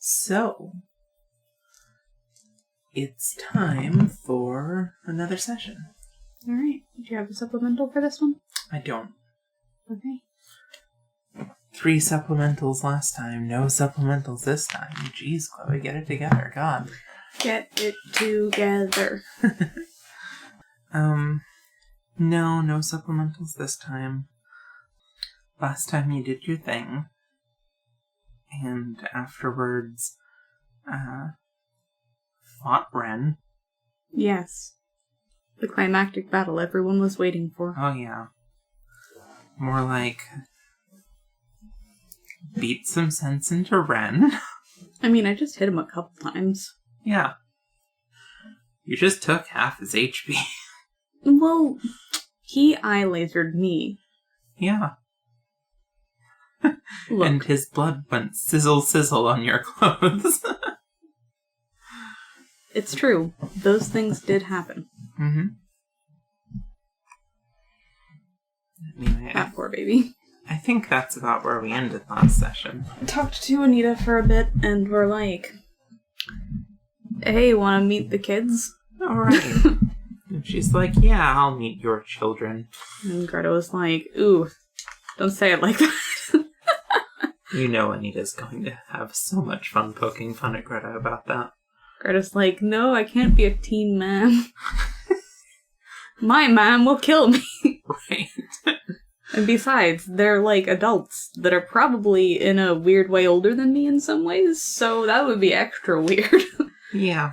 So, it's time for another session. Alright. Do you have a supplemental for this one? I don't. Okay. 3 supplementals last time, no supplementals this time. Jeez, Chloe, get it together, God. Get it together. No supplementals this time. Last time you did your thing, and afterwards, fought Ren. Yes. The climactic battle everyone was waiting for. Oh yeah. More like, beat some sense into Ren. I mean, I just hit him a couple times. Yeah. You just took half his HP. Well, he eye lasered me. Yeah. Look. And his blood went sizzle sizzle on your clothes. It's true. Those things did happen. Mm-hmm. That poor baby. I think that's about where we ended last session. I talked to Anita for a bit, and we're like, hey, wanna meet the kids? Alright. And she's like, yeah, I'll meet your children. And Greta was like, ooh, don't say it like that. You know Anita's going to have so much fun poking fun at Greta about that. Greta's like, no, I can't be a teen man. My mom will kill me. Right. And besides, they're like adults that are probably in a weird way older than me in some ways, so that would be extra weird. Yeah.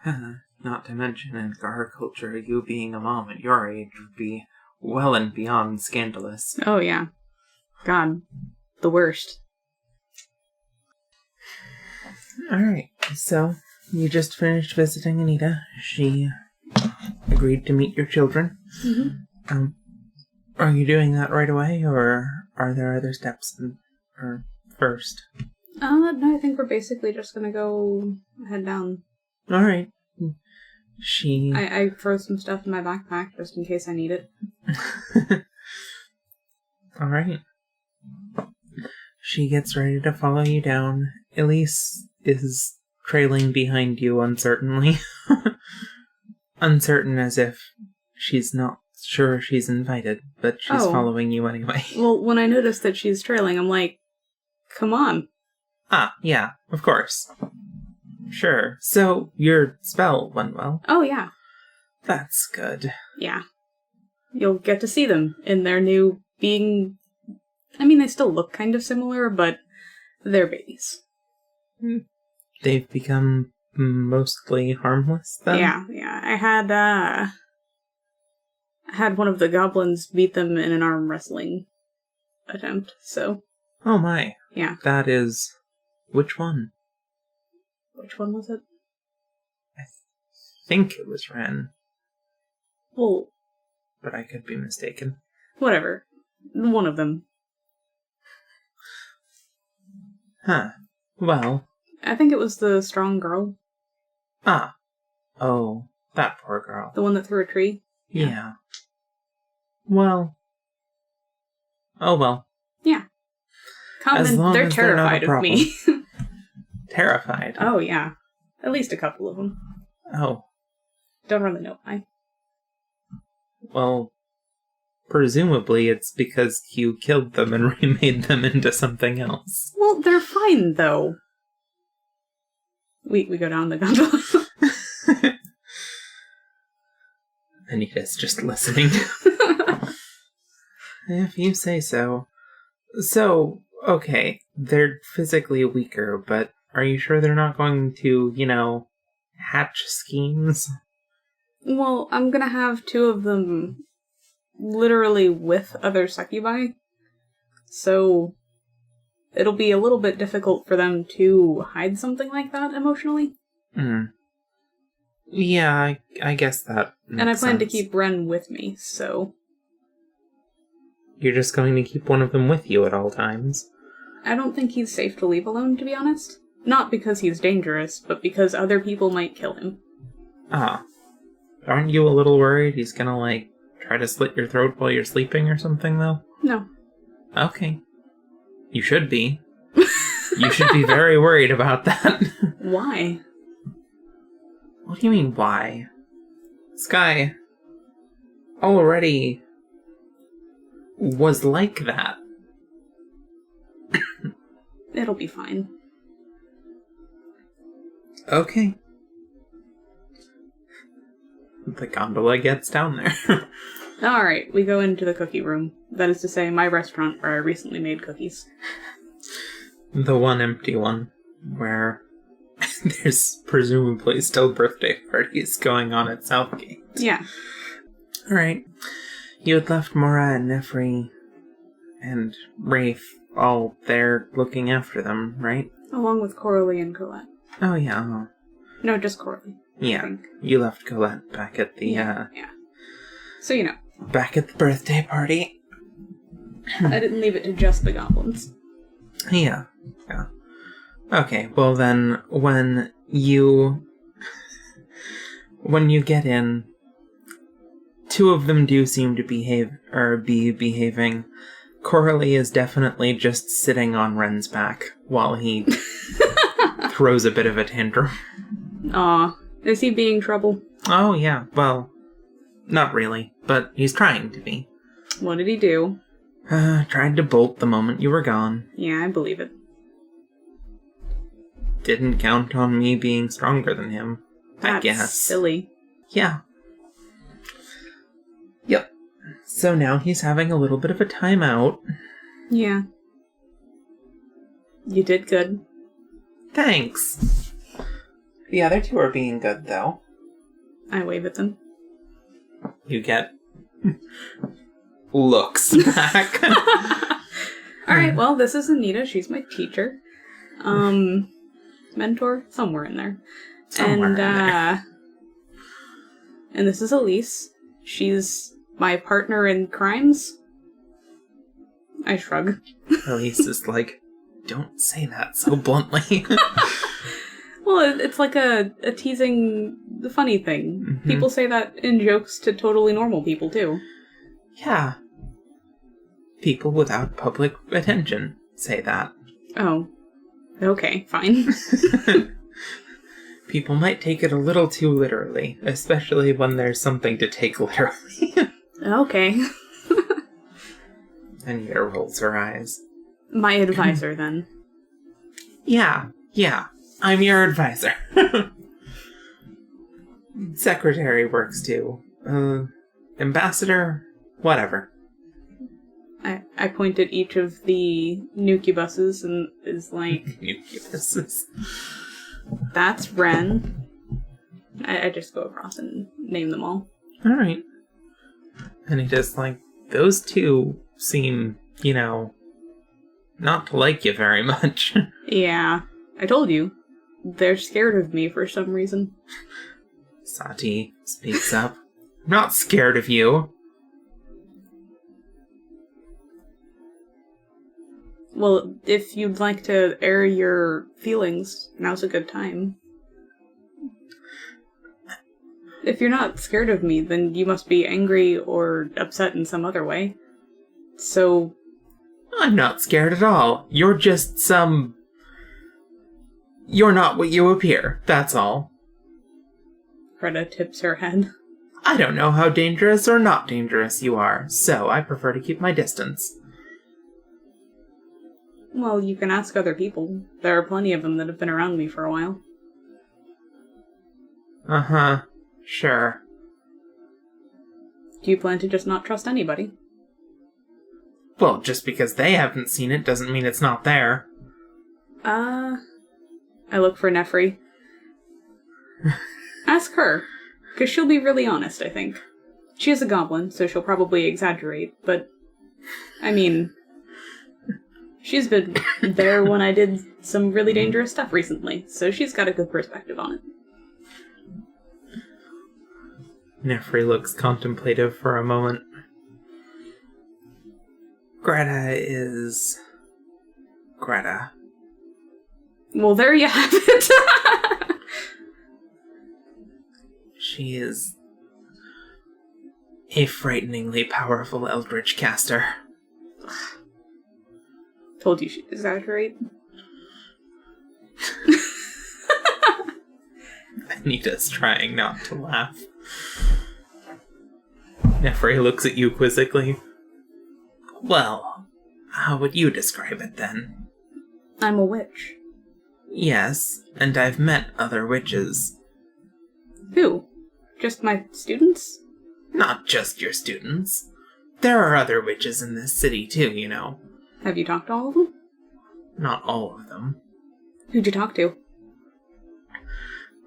Not to mention, in our culture, you being a mom at your age would be well and beyond scandalous. Oh yeah. God. The worst. Alright, so you just finished visiting Anita. She agreed to meet your children. Mm-hmm. Are you doing that right away, or are there other steps first? No, I think we're basically just gonna go head down. Alright. I throw some stuff in my backpack just in case I need it. Alright. She gets ready to follow you down. Elise is trailing behind you uncertainly. Uncertain as if she's not sure she's invited, but she's following you anyway. Well, when I notice that she's trailing, I'm like, come on. Ah, yeah, of course. Sure. So, your spell went well. Oh, yeah. That's good. Yeah. You'll get to see them in their new being... I mean, they still look kind of similar, but they're babies. They've become mostly harmless, then? Yeah. I had one of the goblins beat them in an arm wrestling attempt, so... Oh my. Yeah. That is... Which one? Which one was it? I think it was Ren. Well... But I could be mistaken. Whatever. One of them. Huh. Well... I think it was the strong girl. Ah. Oh, that poor girl. The one that threw a tree? Yeah. Well. Oh well. Yeah. They're terrified of me. Terrified? Oh, yeah. At least a couple of them. Oh. Don't really know why. Well, presumably it's because you killed them and remade them into something else. Well, they're fine, though. We go down the gondola. Anita's just listening. If you say so. So, okay, they're physically weaker, but are you sure they're not going to, hatch schemes? Well, I'm gonna have 2 of them literally with other succubi. So, it'll be a little bit difficult for them to hide something like that emotionally. Yeah, I guess that makes And I plan to sense. keep Ren with me, so... You're just going to keep one of them with you at all times? I don't think he's safe to leave alone, to be honest. Not because he's dangerous, but because other people might kill him. Ah. Aren't you a little worried he's gonna, try to slit your throat while you're sleeping or something, though? No. Okay. You should be. You should be very worried about that. Why? What do you mean, why? Sky already was like that. It'll be fine. Okay. The gondola gets down there. Alright, we go into the cookie room. That is to say, my restaurant where I recently made cookies. The one empty one, where there's presumably still birthday parties going on at Southgate. Yeah. Alright. You had left Mora and Nefri and Rafe all there looking after them, right? Along with Coralie and Colette. Oh, yeah. No, just Coralie. Yeah, you left Colette back at the, Yeah. So, you know. Back at the birthday party. I didn't leave it to just the goblins. Yeah. Okay, well then, when you get in, two of them do seem to be behaving. Coralie is definitely just sitting on Ren's back while he throws a bit of a tantrum. Aw, is he being trouble? Oh yeah, well, not really, but he's trying to be. What did he do? Tried to bolt the moment you were gone. Yeah, I believe it. Didn't count on me being stronger than him, I guess. That's silly. Yeah. Yep. So now he's having a little bit of a timeout. Yeah. You did good. Thanks. The other two are being good, though. I wave at them. You get looks back. Alright, well, this is Anita. She's my teacher. Mentor? Somewhere in there. And this is Elise. She's my partner in crimes. I shrug. Elise is like, don't say that so bluntly. Well, it's like a teasing, funny thing. Mm-hmm. People say that in jokes to totally normal people, too. Yeah. People without public attention say that. Oh. Okay, fine. People might take it a little too literally, especially when there's something to take literally. Okay. Anita rolls her eyes. My advisor, then. Yeah. I'm your advisor. Secretary works too. Ambassador? Whatever. I point at each of the nucubuses and is like... Nucubuses. That's Ren. I just go across and name them all. Alright. And he just like, those two seem, not to like you very much. Yeah. I told you. They're scared of me for some reason. Sati speaks up. I'm not scared of you. Well, if you'd like to air your feelings, now's a good time. If you're not scared of me, then you must be angry or upset in some other way. So... I'm not scared at all. You're just You're not what you appear, that's all. Greta tips her head. I don't know how dangerous or not dangerous you are, so I prefer to keep my distance. Well, you can ask other people. There are plenty of them that have been around me for a while. Uh-huh. Sure. Do you plan to just not trust anybody? Well, just because they haven't seen it doesn't mean it's not there. I look for Nefri. Ask her, because she'll be really honest, I think. She is a goblin, so she'll probably exaggerate, but... I mean... She's been there when I did some really dangerous stuff recently, so she's got a good perspective on it. Nefri looks contemplative for a moment. Greta is... Greta. Well, there you have it! She is a frighteningly powerful eldritch caster. Told you she'd exaggerate. Anita's trying not to laugh. Nefre looks at you quizzically. Well, how would you describe it then? I'm a witch. Yes, and I've met other witches. Who? Just my students? Not just your students. There are other witches in this city too, you know. Have you talked to all of them? Not all of them. Who'd you talk to?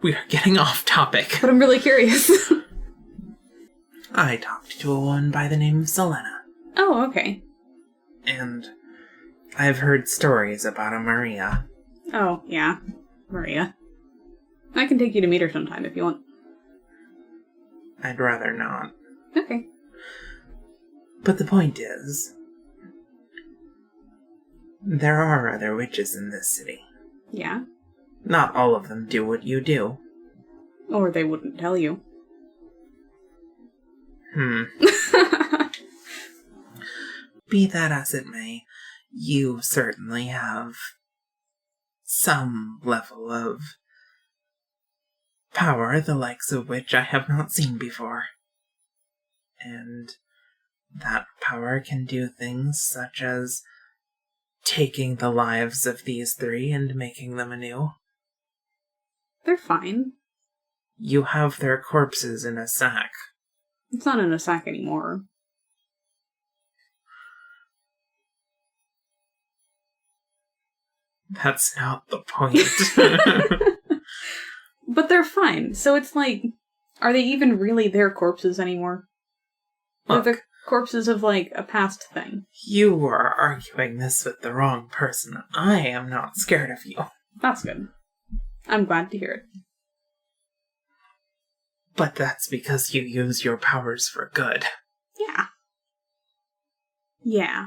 We are getting off topic. But I'm really curious. I talked to a woman by the name of Selena. Oh, okay. And I've heard stories about a Maria. Oh, yeah. Maria. I can take you to meet her sometime if you want. I'd rather not. Okay. But the point is, there are other witches in this city. Yeah? Not all of them do what you do. Or they wouldn't tell you. Be that as it may, you certainly have some level of power, the likes of which I have not seen before. And that power can do things such as taking the lives of these three and making them anew. They're fine. You have their corpses in a sack. It's not in a sack anymore. That's not the point. But they're fine. So it's like, are they even really their corpses anymore? Look, They're the corpses of, like, a past thing. you are arguing this with the wrong person. I am not scared of you. That's good. I'm glad to hear it. But that's because you use your powers for good. Yeah. Yeah.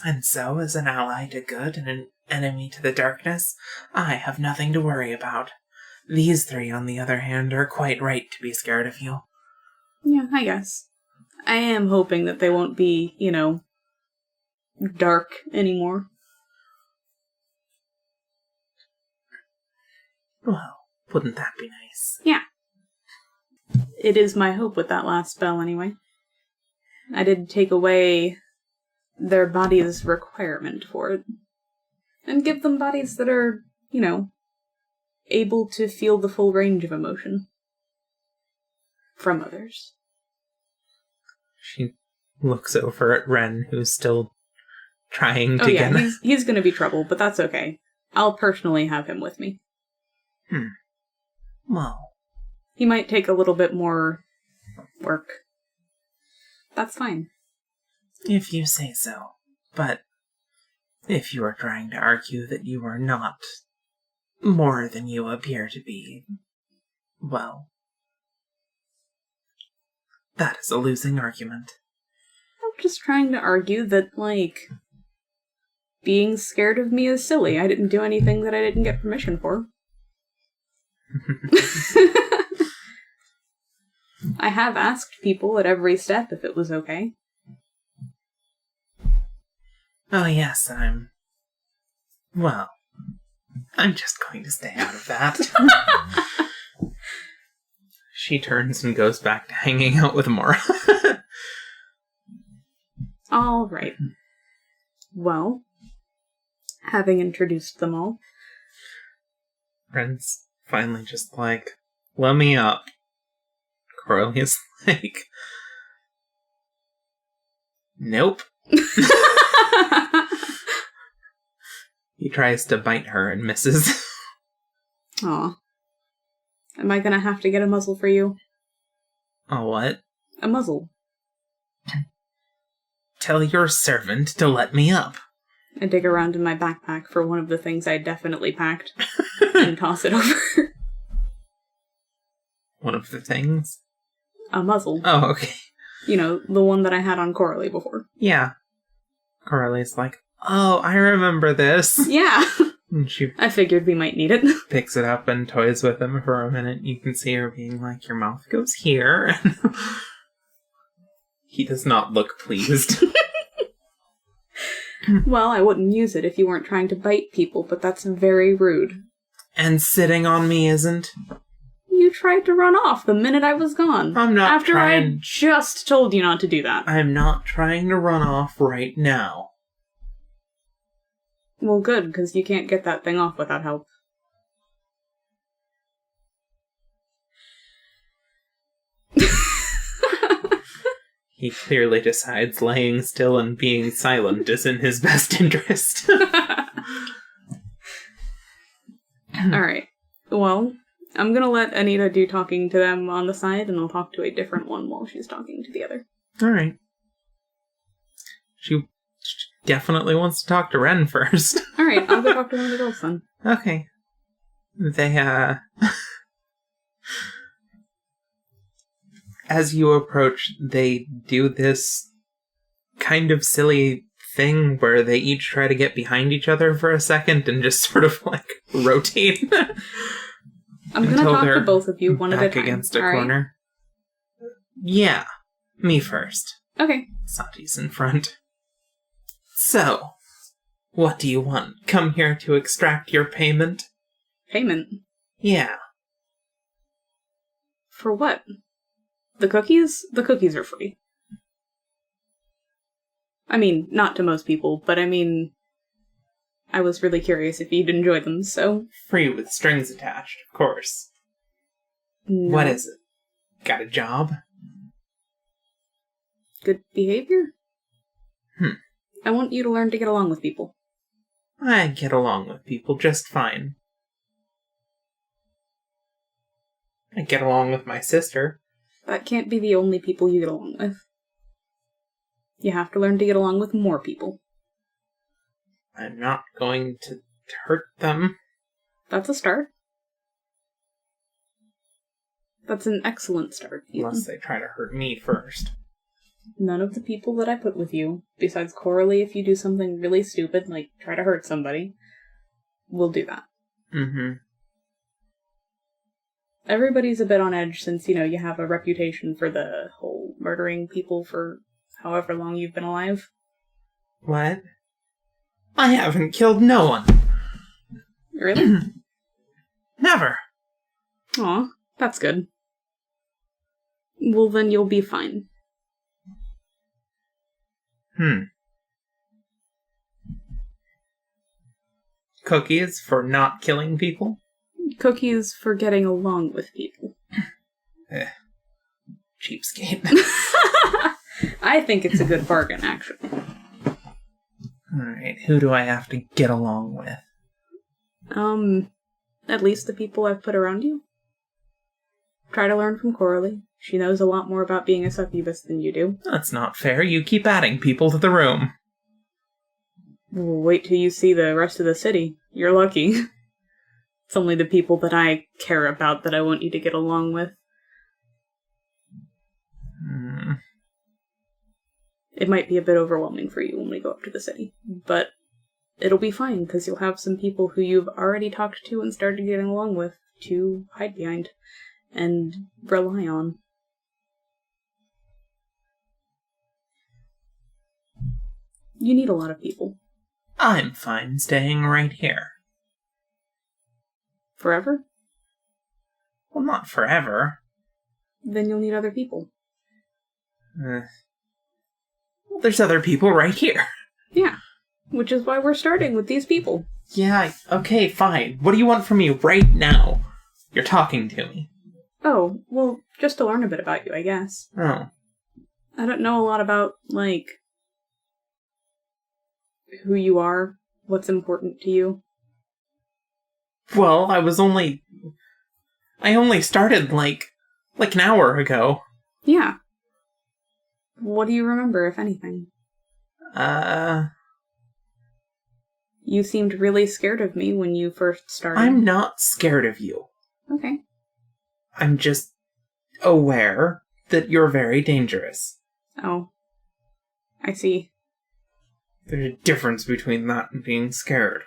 And so, as an ally to good and an enemy to the darkness, I have nothing to worry about. These three, on the other hand, are quite right to be scared of you. Yeah, I guess. I am hoping that they won't be, dark anymore. Well, wouldn't that be nice? Yeah. It is my hope with that last spell, anyway. I did take away their body's requirement for it. And give them bodies that are, able to feel the full range of emotion. From others. She looks over at Ren, who's still trying to get... he's gonna be trouble, but that's okay. I'll personally have him with me. Well... He might take a little bit more work. That's fine. If you say so. But if you are trying to argue that you are not more than you appear to be, well, that is a losing argument. I'm just trying to argue that, being scared of me is silly. I didn't do anything that I didn't get permission for. I have asked people at every step if it was okay. Oh yes, I'm just going to stay out of that. She turns and goes back to hanging out with Mora. All right. Well, having introduced them all, Ren's finally just like, let me up. Corley's like, nope. He tries to bite her and misses. Aw. Am I gonna have to get a muzzle for you? Oh, what? A muzzle. Tell your servant to let me up. I dig around in my backpack for one of the things I definitely packed and toss it over. One of the things? A muzzle. Oh, okay. The one that I had on Coralie before. Yeah. Corley's like, oh, I remember this. Yeah. And she I figured we might need it. picks it up and toys with him for a minute. You can see her being like, your mouth goes here. And he does not look pleased. Well, I wouldn't use it if you weren't trying to bite people, but that's very rude. And sitting on me isn't? You tried to run off the minute I was gone. I'm not After I just told you not to do that. I'm not trying to run off right now. Well, good, because you can't get that thing off without help. He clearly decides laying still and being silent is in his best interest. Alright. Well, I'm gonna let Anita do talking to them on the side, and I'll talk to a different one while she's talking to the other. Alright. She definitely wants to talk to Ren first. Alright, I'll go talk to one of the girls then. Okay. They, as you approach, they do this kind of silly thing where they each try to get behind each other for a second and just sort of, like, rotate. I'm gonna talk to both of you one at a time. Against a corner. Yeah. Me first. Okay. Sati's in front. So, what do you want? Come here to extract your payment? Payment? Yeah. For what? The cookies? The cookies are free. I mean, not to most people, but I mean, I was really curious if you'd enjoy them, so... Free with strings attached, of course. No. What is it? Got a job? Good behavior? I want you to learn to get along with people. I get along with people just fine. I get along with my sister. That can't be the only people you get along with. You have to learn to get along with more people. I'm not going to hurt them. That's a start. That's an excellent start. Unless they try to hurt me first. None of the people that I put with you, besides Coralie if you do something really stupid, like try to hurt somebody, will do that. Mm-hmm. Everybody's a bit on edge since, you have a reputation for the whole murdering people for however long you've been alive. What? I haven't killed no one. Really? Never. Aw, that's good. Well, then you'll be fine. Cookies for not killing people? Cookies for getting along with people. Cheapskate. I think it's a good bargain, actually. Alright, who do I have to get along with? At least the people I've put around you. Try to learn from Coralie. She knows a lot more about being a succubus than you do. That's not fair. You keep adding people to the room. Well, wait till you see the rest of the city. You're lucky. It's only the people that I care about that I want you to get along with. It might be a bit overwhelming for you when we go up to the city, but it'll be fine because you'll have some people who you've already talked to and started getting along with to hide behind and rely on. You need a lot of people. I'm fine staying right here. Forever? Well, not forever. Then you'll need other people. Well, there's other people right here. Yeah, which is why we're starting with these people. Yeah, okay, fine. What do you want from me right now? You're talking to me. Oh, well, just to learn a bit about you, I guess. Oh. I don't know a lot about, who you are, what's important to you. Well, I only started, like an hour ago. Yeah. What do you remember, if anything? You seemed really scared of me when you first started. I'm not scared of you. Okay. I'm just aware that you're very dangerous. Oh. I see. There's a difference between that and being scared.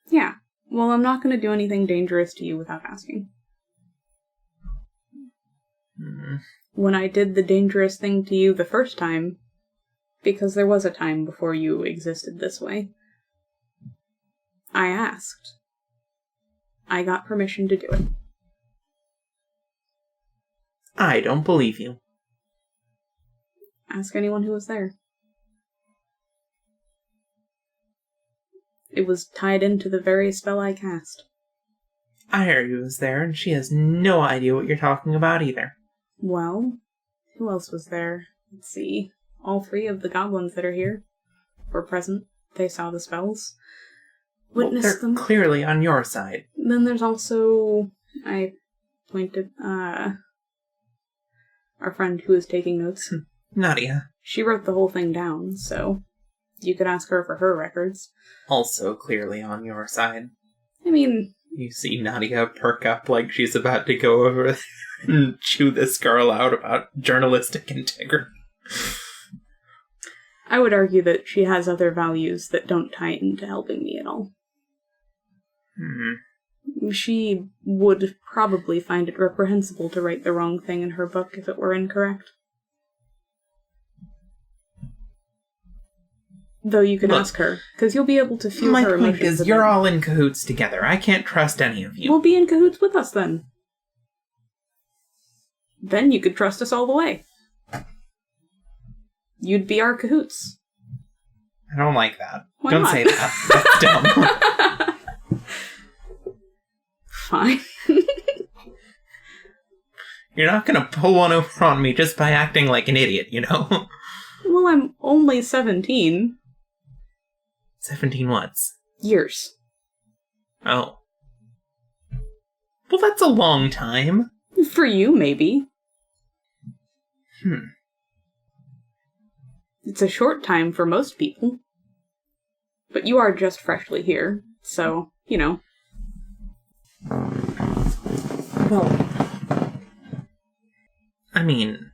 Yeah. Well, I'm not going to do anything dangerous to you without asking. When I did the dangerous thing to you the first time, because there was a time before you existed this way, I asked. I got permission to do it. I don't believe you. Ask anyone who was there. It was tied into the very spell I cast. Irie was there, and she has no idea what you're talking about either. Well, who else was there? Let's see. All 3 of the goblins that are here were present. They saw the spells. Witnessed them. They're clearly on your side. Then there's also... I pointed... our friend who was taking notes. Nadia. She wrote the whole thing down, so you could ask her for her records. Also clearly on your side. I mean... You see Nadia perk up like she's about to go over there and chew this girl out about journalistic integrity. I would argue that she has other values that don't tie into helping me at all. She would probably find it reprehensible to write the wrong thing in her book if it were incorrect. Though you could ask her, because you'll be able to feel her emotions. My point is, you're all in cahoots together. I can't trust any of you. We'll be in cahoots with us, then. Then you could trust us all the way. You'd be our cahoots. I don't like that. Why don't not? say that. That's dumb. Fine. You're not gonna pull one over on me just by acting like an idiot, you know? Well, I'm only 17. 17 what's? Years. Oh. Well, that's a long time. For you, maybe. It's a short time for most people. But you are just freshly here, so, you know. Well, I mean...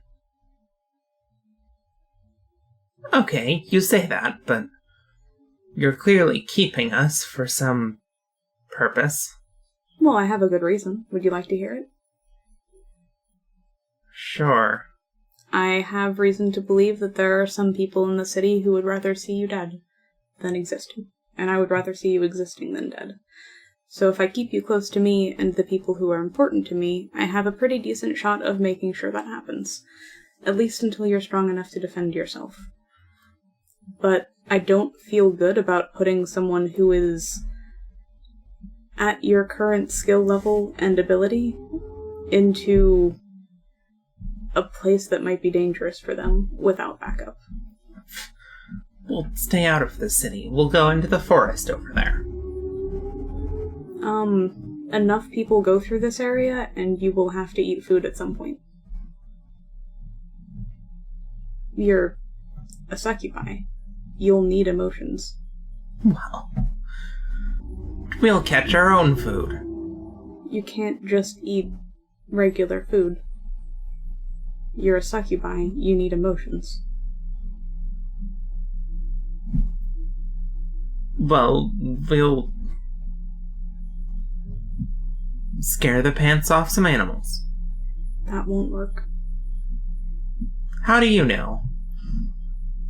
Okay, you say that, but you're clearly keeping us for some purpose. Well, I have a good reason. Would you like to hear it? Sure. I have reason to believe that there are some people in the city who would rather see you dead than existing. And I would rather see you existing than dead. So if I keep you close to me and the people who are important to me, I have a pretty decent shot of making sure that happens. At least until you're strong enough to defend yourself. But I don't feel good about putting someone who is at your current skill level and ability into a place that might be dangerous for them without backup. We'll stay out of the city. We'll go into the forest over there. Enough people go through this area, and you will have to eat food at some point. You're a succubi. You'll need emotions. Well, we'll catch our own food. You can't just eat regular food. You're a succubi. You need emotions. Well, we'll scare the pants off some animals. That won't work. How do you know?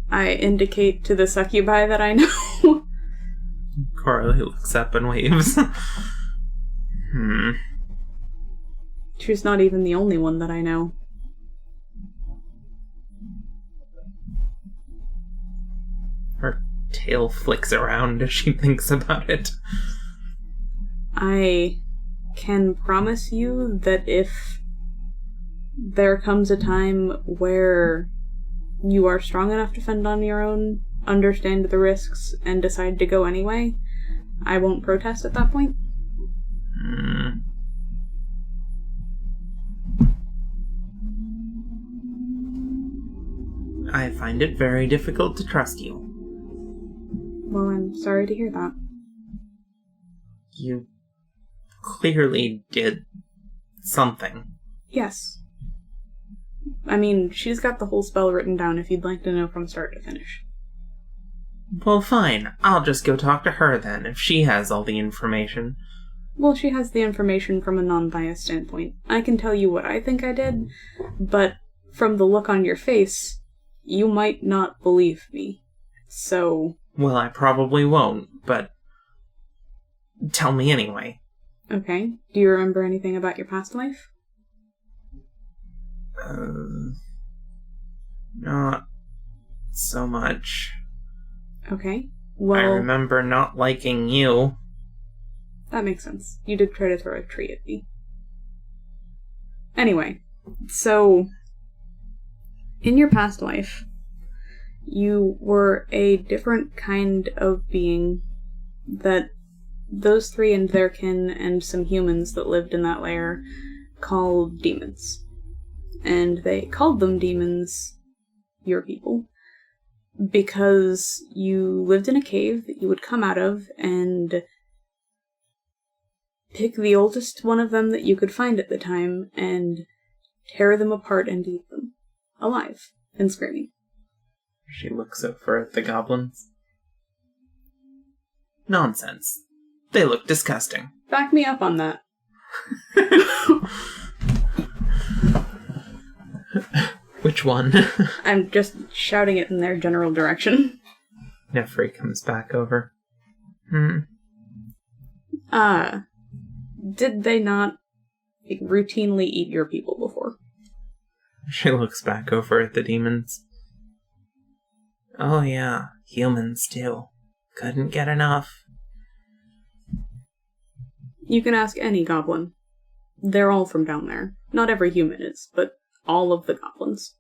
I indicate to the succubi that I know. Coralie looks up and waves. She's not even the only one that I know. Her tail flicks around as she thinks about it. I can promise you that if there comes a time where you are strong enough to fend on your own, understand the risks, and decide to go anyway, I won't protest at that point. I find it very difficult to trust you. Well, I'm sorry to hear that. You clearly did something. Yes. I mean, she's got the whole spell written down if you'd like to know from start to finish. Well, fine. I'll just go talk to her then, if she has all the information. Well, she has the information from a non-biased standpoint. I can tell you what I think I did, but from the look on your face, you might not believe me. So... Well, I probably won't, but tell me anyway. Okay. Do you remember anything about your past life? Not so much. Okay. Well, I remember not liking you. that makes sense. You did try to throw a tree at me. Anyway, so in your past life, you were a different kind of being that those three and their kin and some humans that lived in that lair called demons. And they called them demons, your people, because you lived in a cave that you would come out of and pick the oldest one of them that you could find at the time and tear them apart and eat them, alive and screaming. She looks over at the goblins. Nonsense. They look disgusting. Back me up on that. Which one? I'm just shouting it in their general direction. Nefri comes back over. Did they not routinely eat your people before? She looks back over at the demons. Oh yeah, humans too. Couldn't get enough. You can ask any goblin. They're all from down there. Not every human is, but all of the goblins.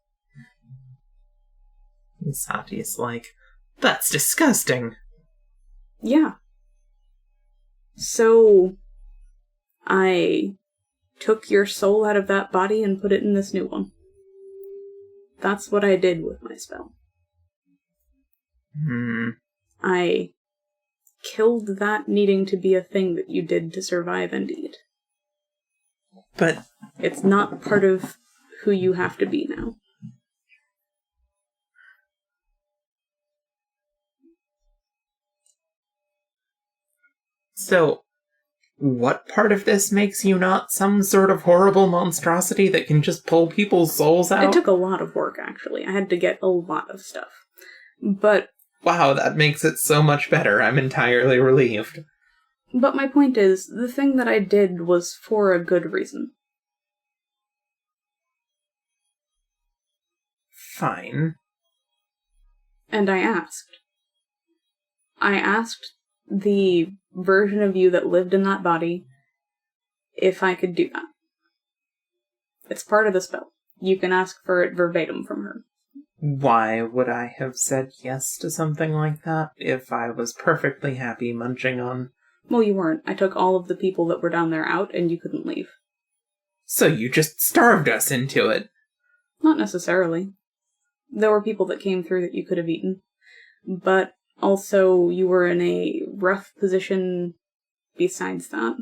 And Sati's like, that's disgusting. Yeah. So, I took your soul out of that body and put it in this new one. That's what I did with my spell. I killed that needing to be a thing that you did to survive and eat. But it's not part of who you have to be now. So, what part of this makes you not some sort of horrible monstrosity that can just pull people's souls out? It took a lot of work, actually. I had to get a lot of stuff. But wow, that makes it so much better. I'm entirely relieved. But my point is, the thing that I did was for a good reason. Fine. And I asked. I asked the version of you that lived in that body if I could do that. It's part of the spell. You can ask for it verbatim from her. Why would I have said yes to something like that if I was perfectly happy munching on... Well, you weren't. I took all of the people that were down there out, and you couldn't leave. So you just starved us into it? Not necessarily. There were people that came through that you could have eaten. But also, you were in a rough position besides that.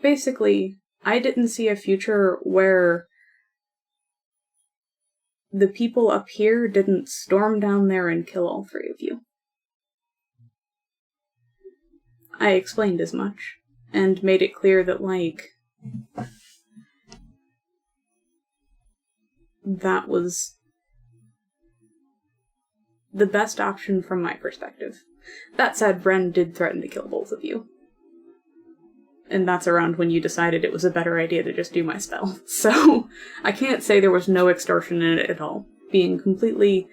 Basically, I didn't see a future where the people up here didn't storm down there and kill all three of you. I explained as much, and made it clear that, that was the best option from my perspective. That said, Bren did threaten to kill both of you. And that's around when you decided it was a better idea to just do my spell. So, I can't say there was no extortion in it at all, being completely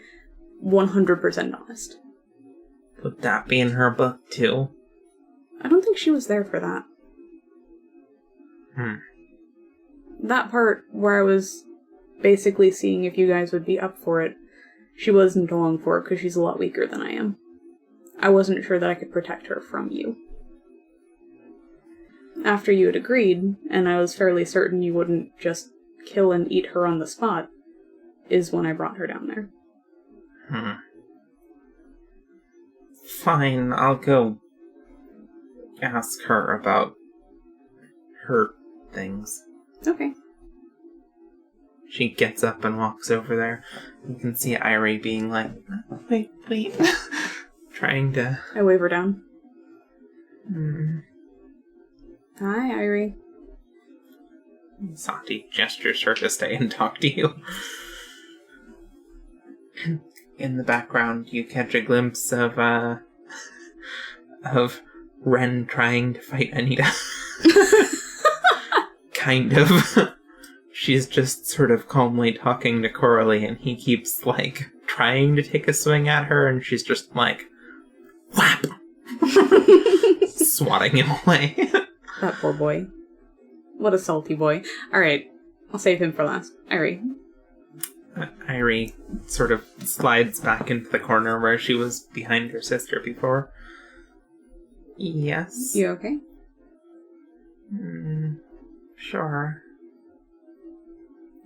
100% honest. Would that be in her book, too? I don't think she was there for that. That part where I was basically seeing if you guys would be up for it, she wasn't along for it because she's a lot weaker than I am. I wasn't sure that I could protect her from you. After you had agreed, and I was fairly certain you wouldn't just kill and eat her on the spot, is when I brought her down there. Fine, I'll go ask her about her things. Okay. She gets up and walks over there. You can see Irie being like, wait. Trying to... I wave her down. Hi, Irie. Sati gestures her to stay and talk to you. In the background, you catch a glimpse of Ren trying to fight Anita. Kind of. She's just sort of calmly talking to Coralie, and he keeps, like, trying to take a swing at her, and she's just like, whap! Swatting him away. That poor boy. What a salty boy. Alright, I'll save him for last. Irie. Irie sort of slides back into the corner where she was behind her sister before. Yes? You okay? Sure.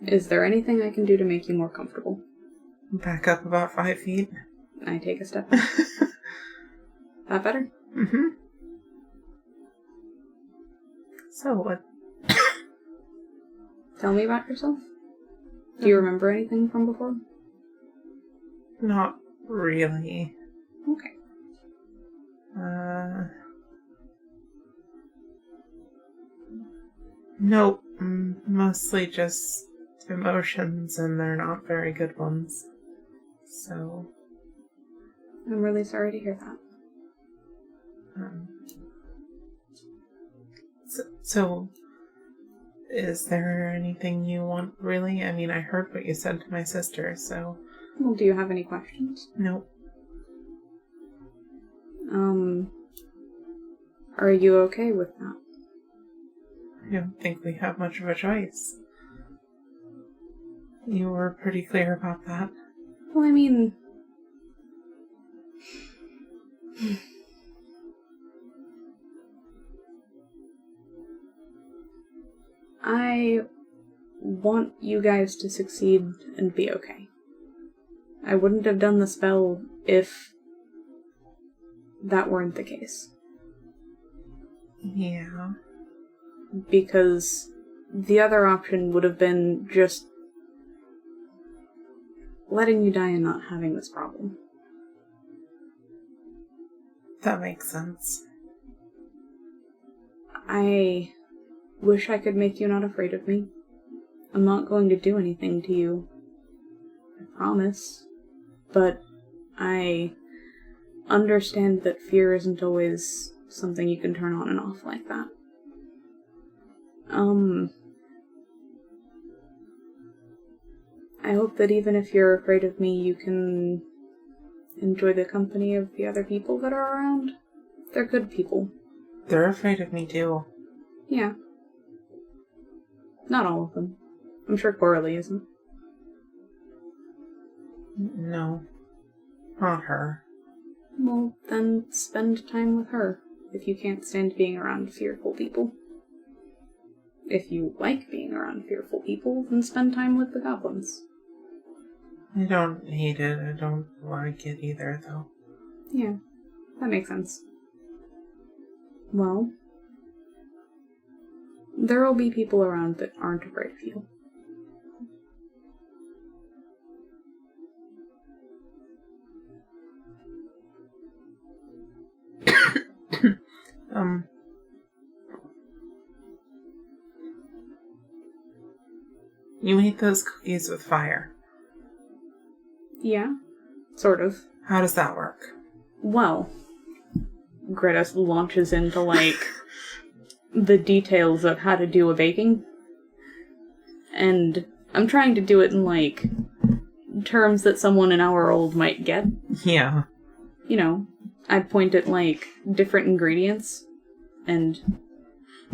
Is there anything I can do to make you more comfortable? Back up about 5 feet. I take a step back. That better? Mm-hmm. So, what? Tell me about yourself. Do you remember anything from before? Not really. Okay. Nope. Mostly just emotions, and they're not very good ones. So... I'm really sorry to hear that. So, is there anything you want, really? I mean, I heard what you said to my sister, so... Well, do you have any questions? Nope. Are you okay with that? I don't think we have much of a choice. You were pretty clear about that. Well, I mean... I want you guys to succeed and be okay. I wouldn't have done the spell if that weren't the case. Yeah. Because the other option would have been just letting you die and not having this problem. That makes sense. I wish I could make you not afraid of me. I'm not going to do anything to you. I promise. But I understand that fear isn't always something you can turn on and off like that. I hope that even if you're afraid of me, you can enjoy the company of the other people that are around. They're good people. They're afraid of me, too. Yeah. Not all of them. I'm sure Coralie isn't. No. Not her. Well, then spend time with her, if you can't stand being around fearful people. If you like being around fearful people, then spend time with the goblins. I don't hate it. I don't like it either, though. Yeah, that makes sense. Well, there will be people around that aren't afraid of you. You ate those cookies with fire. Yeah, sort of. How does that work? Well, Greta launches into, like, the details of how to do a baking. And I'm trying to do it in, like, terms that someone an hour old might get. Yeah. You know, I'd point at, like, different ingredients, and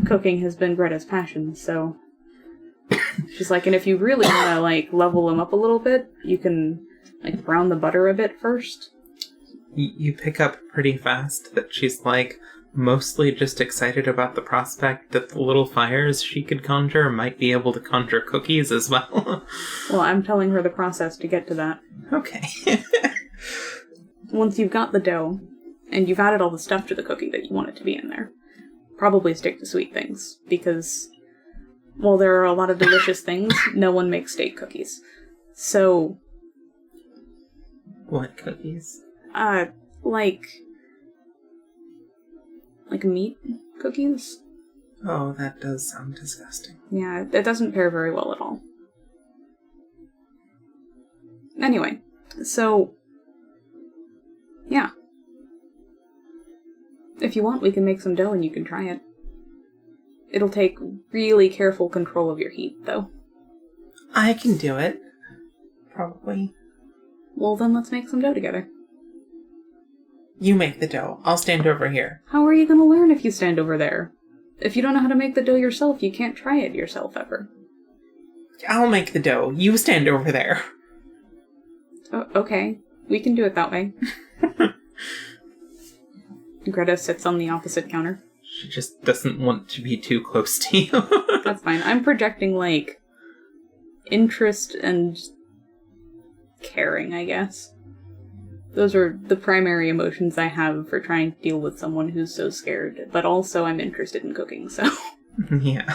cooking has been Greta's passion, so... She's like, and if you really want to, like, level them up a little bit, you can, like, brown the butter a bit first. You pick up pretty fast that she's, like, mostly just excited about the prospect that the little fires she could conjure might be able to conjure cookies as well. Well, I'm telling her the process to get to that. Okay. Once you've got the dough, and you've added all the stuff to the cookie that you want it to be in there, probably stick to sweet things, because... while there are a lot of delicious things, no one makes steak cookies. So... What cookies? Like meat cookies? Oh, that does sound disgusting. Yeah, it doesn't pair very well at all. Anyway, so... yeah. If you want, we can make some dough and you can try it. It'll take really careful control of your heat, though. I can do it. Probably. Well, then let's make some dough together. You make the dough. I'll stand over here. How are you going to learn if you stand over there? If you don't know how to make the dough yourself, you can't try it yourself ever. I'll make the dough. You stand over there. Oh, okay. We can do it that way. Greta sits on the opposite counter. She just doesn't want to be too close to you. That's fine. I'm projecting, like, interest and caring, I guess. Those are the primary emotions I have for trying to deal with someone who's so scared. But also I'm interested in cooking, so... Yeah.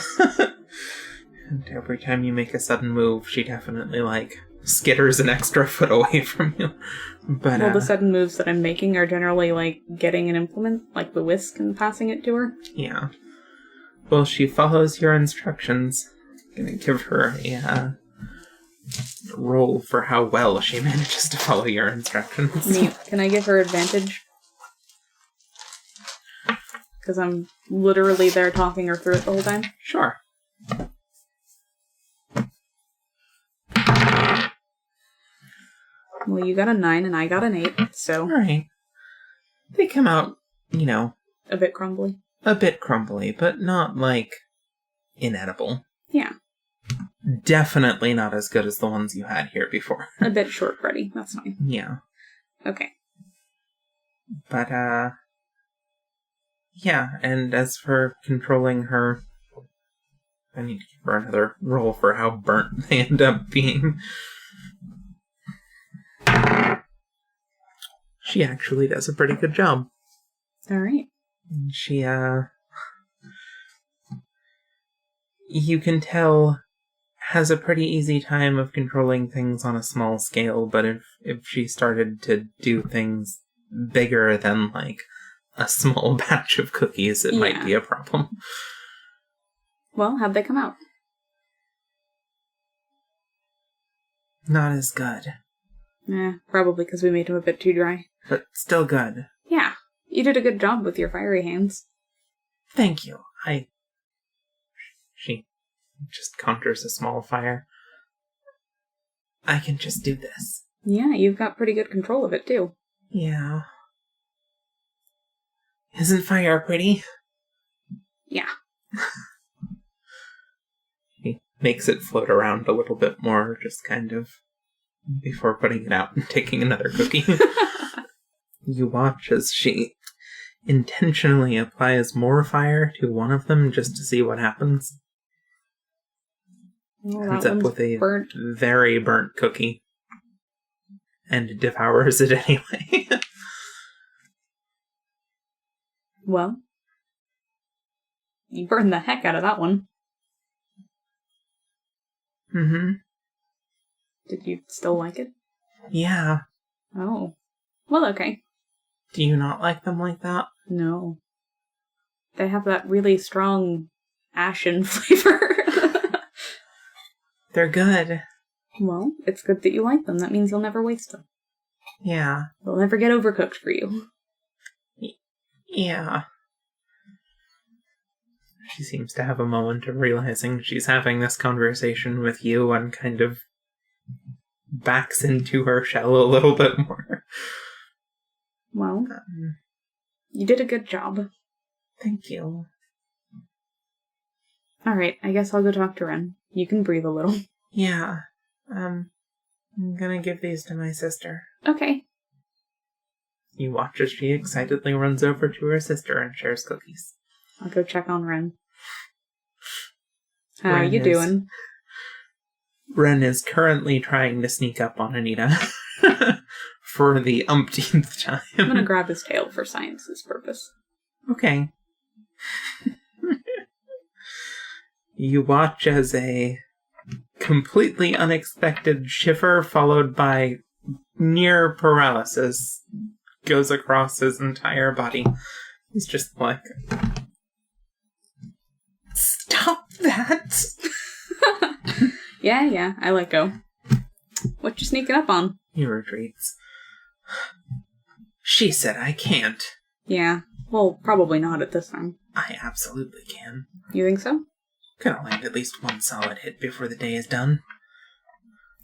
And every time you make a sudden move, she definitely, like, skitters an extra foot away from you. But, well, the sudden moves that I'm making are generally, like, getting an implement, like the whisk, and passing it to her. Yeah. Well, she follows your instructions. I'm gonna give her a roll for how well she manages to follow your instructions. Neat. Can I give her advantage? Because I'm literally there talking her through it the whole time? Sure. Well, you got a 9 and I got an 8, so... Alright. They come out, you know... a bit crumbly. A bit crumbly, but not, like, inedible. Yeah. Definitely not as good as the ones you had here before. A bit shortbready. That's fine. Yeah. Okay. But, yeah, and as for controlling her... I need to give her another roll for how burnt they end up being. She actually does a pretty good job. Alright. She, you can tell, has a pretty easy time of controlling things on a small scale, but if she started to do things bigger than, like, a small batch of cookies, it might be a problem. Well, how'd they come out? Not as good. Probably because we made them a bit too dry. But still good. Yeah, you did a good job with your fiery hands. Thank you. She just conjures a small fire. I can just do this. Yeah, you've got pretty good control of it, too. Yeah. Isn't fire pretty? Yeah. He makes it float around a little bit more, just kind of, before putting it out and taking another cookie. You watch as she intentionally applies more fire to one of them just to see what happens. Well, Ends up with a burnt. very burnt cookie. And devours it anyway. Well, you burned the heck out of that one. Mm-hmm. Did you still like it? Yeah. Oh. Well, okay. Do you not like them like that? No. They have that really strong ashen flavor. They're good. Well, it's good that you like them. That means you'll never waste them. Yeah. They'll never get overcooked for you. Yeah. She seems to have a moment of realizing she's having this conversation with you and kind of backs into her shell a little bit more. Well, you did a good job. Thank you. Alright, I guess I'll go talk to Ren. You can breathe a little. Yeah. I'm gonna give these to my sister. Okay. You watch as she excitedly runs over to her sister and shares cookies. I'll go check on Ren. How Ren you doing? Ren is currently trying to sneak up on Anita for the umpteenth time. I'm gonna grab his tail for science's purpose. Okay. You watch as a completely unexpected shiver followed by near paralysis goes across his entire body. He's just like, stop that! Yeah, I let go. What you sneaking up on? He retreats. She said I can't. Yeah, Well, probably not at this time. I absolutely can. You think so? Gonna land at least one solid hit before the day is done.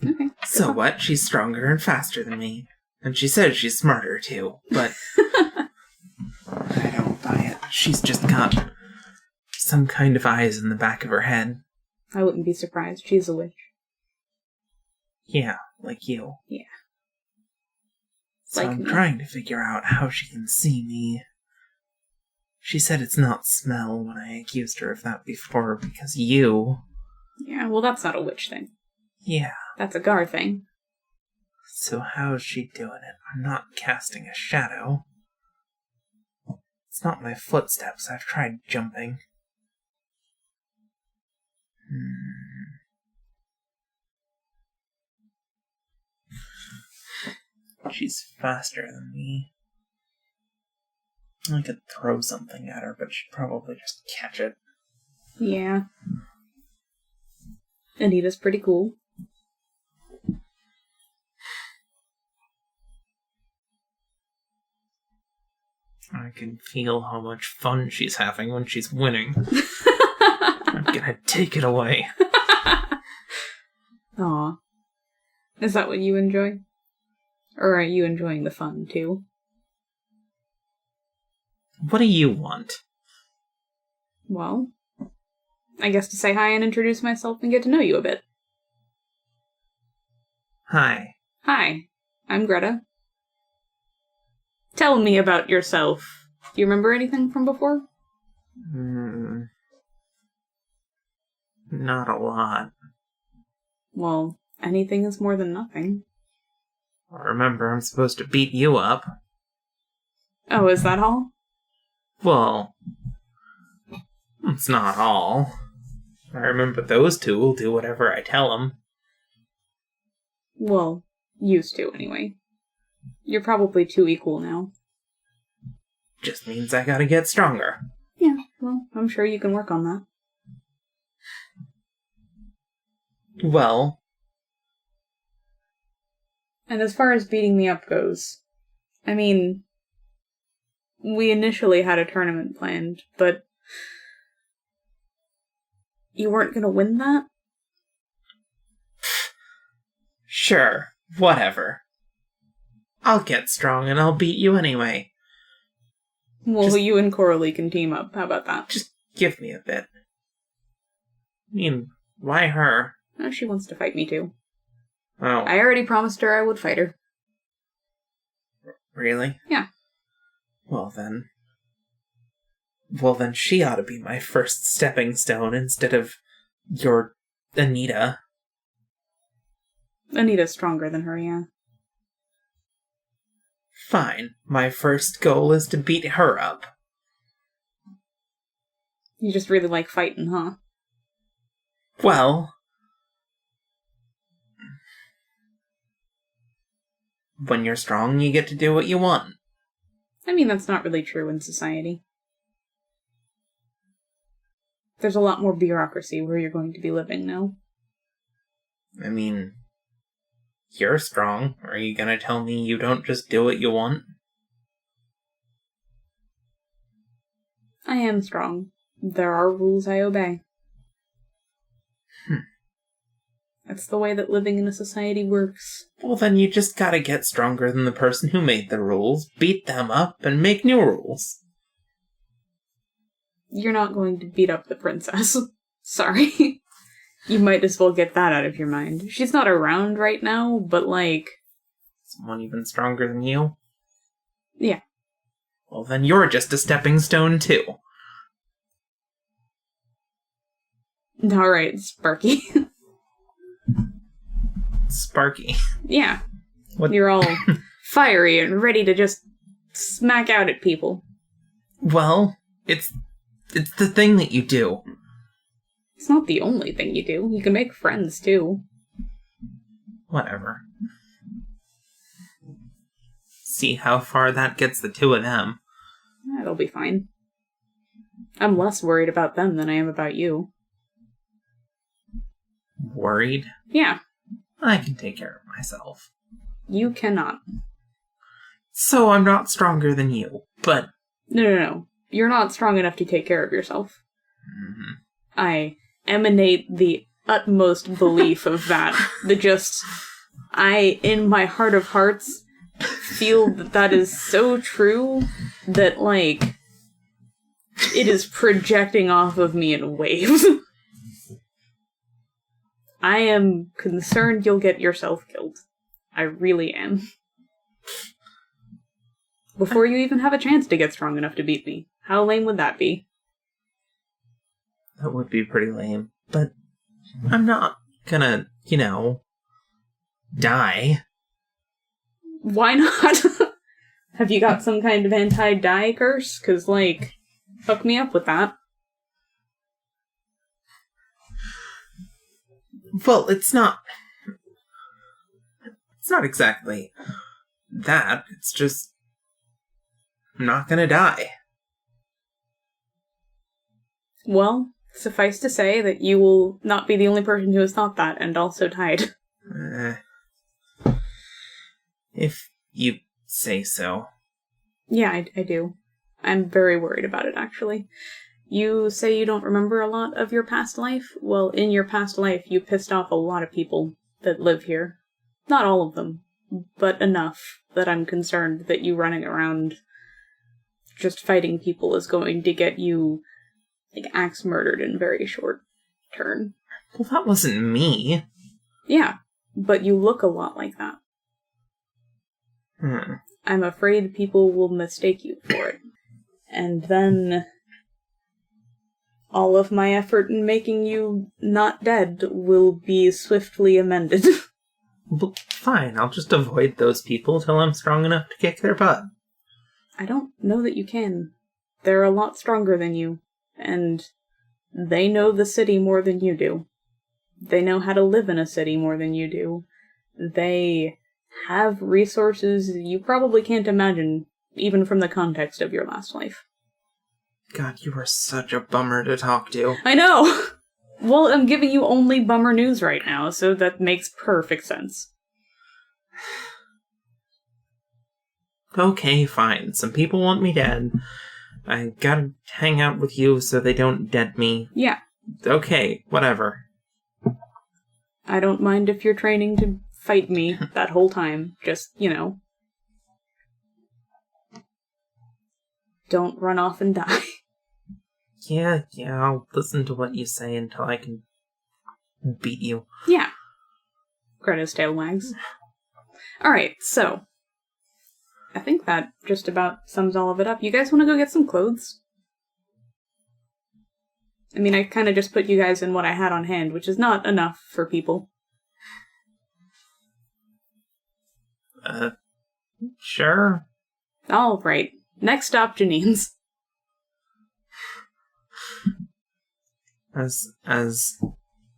Okay. So what? She's stronger and faster than me. And she says she's smarter, too. But I don't buy it. She's just got some kind of eyes in the back of her head. I wouldn't be surprised. She's a witch. Yeah, like you. Yeah. So Like I'm me. trying to figure out how she can see me. She said it's not smell when I accused her of that before, because you... Yeah, well, that's not a witch thing. Yeah. That's a Gar thing. So how's she doing it? I'm not casting a shadow. It's not my footsteps. I've tried jumping. She's faster than me. I could throw something at her, but she'd probably just catch it. Yeah. Anita's pretty cool. I can feel how much fun she's having when she's winning. I'm gonna take it away. Aw. Is that what you enjoy? Or are you enjoying the fun, too? What do you want? Well, I guess to say hi and introduce myself and get to know you a bit. Hi. Hi, I'm Greta. Tell me about yourself. Do you remember anything from before? Not a lot. Well, anything is more than nothing. Remember, I'm supposed to beat you up. Oh, is that all? Well, it's not all. I remember those two will do whatever I tell them. Well, used to, anyway. You're probably too equal now. Just means I gotta get stronger. Yeah, well, I'm sure you can work on that. Well... And as far as beating me up goes, I mean, we initially had a tournament planned, but you weren't gonna win that? Sure, whatever. I'll get strong and I'll beat you anyway. Well, you and Coralie can team up. How about that? Just give me a bit. I mean, why her? Oh, she wants to fight me too. Oh, I already promised her I would fight her. really? Yeah. Well then she ought to be my first stepping stone instead of your Anita. Anita's stronger than her, yeah. Fine. My first goal is to beat her up. You just really like fighting, huh? Well... when you're strong, you get to do what you want. I mean, that's not really true in society. There's a lot more bureaucracy where you're going to be living now. I mean... you're strong. Are you gonna tell me you don't just do what you want? I am strong. There are rules I obey. That's the way that living in a society works. Well, then you just gotta get stronger than the person who made the rules, beat them up, and make new rules. You're not going to beat up the princess. Sorry. You might as well get that out of your mind. She's not around right now, but like... Someone even stronger than you? Yeah. Well, then you're just a stepping stone, too. Alright, Sparky. Sparky. Yeah. What? You're all fiery and ready to just smack out at people. Well, it's the thing that you do. It's not the only thing you do. You can make friends, too. Whatever. See how far that gets the two of them. That'll be fine. I'm less worried about them than I am about you. Worried? Yeah. I can take care of myself. You cannot. So I'm not stronger than you, but No. You're not strong enough to take care of yourself. Mm-hmm. I emanate the utmost belief of that. In my heart of hearts, feel that is so true that, like, it is projecting off of me in waves. I am concerned you'll get yourself killed. I really am. Before you even have a chance to get strong enough to beat me. How lame would that be? That would be pretty lame. But I'm not gonna, die. Why not? Have you got some kind of anti-die curse? 'Cause, like, hook me up with that. Well, it's not exactly that. It's just, I'm not gonna die. Well, suffice to say that you will not be the only person who has thought that and also died. If you say so. Yeah, I do. I'm very worried about it, actually. You say you don't remember a lot of your past life? Well, in your past life, you pissed off a lot of people that live here. Not all of them, but enough that I'm concerned that you running around just fighting people is going to get you, like, axe murdered in very short turn. Well, that wasn't me. Yeah, but you look a lot like that. I'm afraid people will mistake you for it. And then all of my effort in making you not dead will be swiftly amended. Well, fine, I'll just avoid those people till I'm strong enough to kick their butt. I don't know that you can. They're a lot stronger than you, and they know the city more than you do. They know how to live in a city more than you do. They have resources you probably can't imagine, even from the context of your last life. God, you are such a bummer to talk to. I know! Well, I'm giving you only bummer news right now, so that makes perfect sense. Okay, fine. Some people want me dead. I gotta hang out with you so they don't dead me. Yeah. Okay, whatever. I don't mind if you're training to fight me that whole time. Just, don't run off and die. Yeah, I'll listen to what you say until I can beat you. Yeah. Greta's tail wags. Alright, so I think that just about sums all of it up. You guys want to go get some clothes? I mean, I kind of just put you guys in what I had on hand, which is not enough for people. Sure. Alright. Next stop, Janine's. As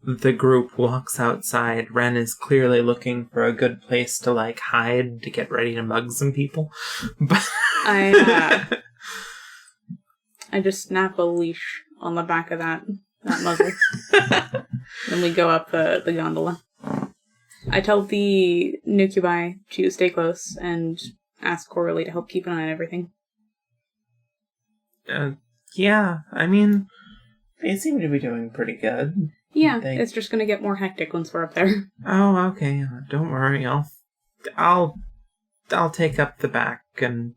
the group walks outside, Ren is clearly looking for a good place to, like, hide to get ready to mug some people. But I just snap a leash on the back of that muzzle. Then we go up the gondola. I tell the Nucubi to stay close and ask Coralie to help keep an eye on everything. Yeah, I mean, they seem to be doing pretty good. Yeah, it's just gonna get more hectic once we're up there. Oh, okay. Don't worry. I'll take up the back and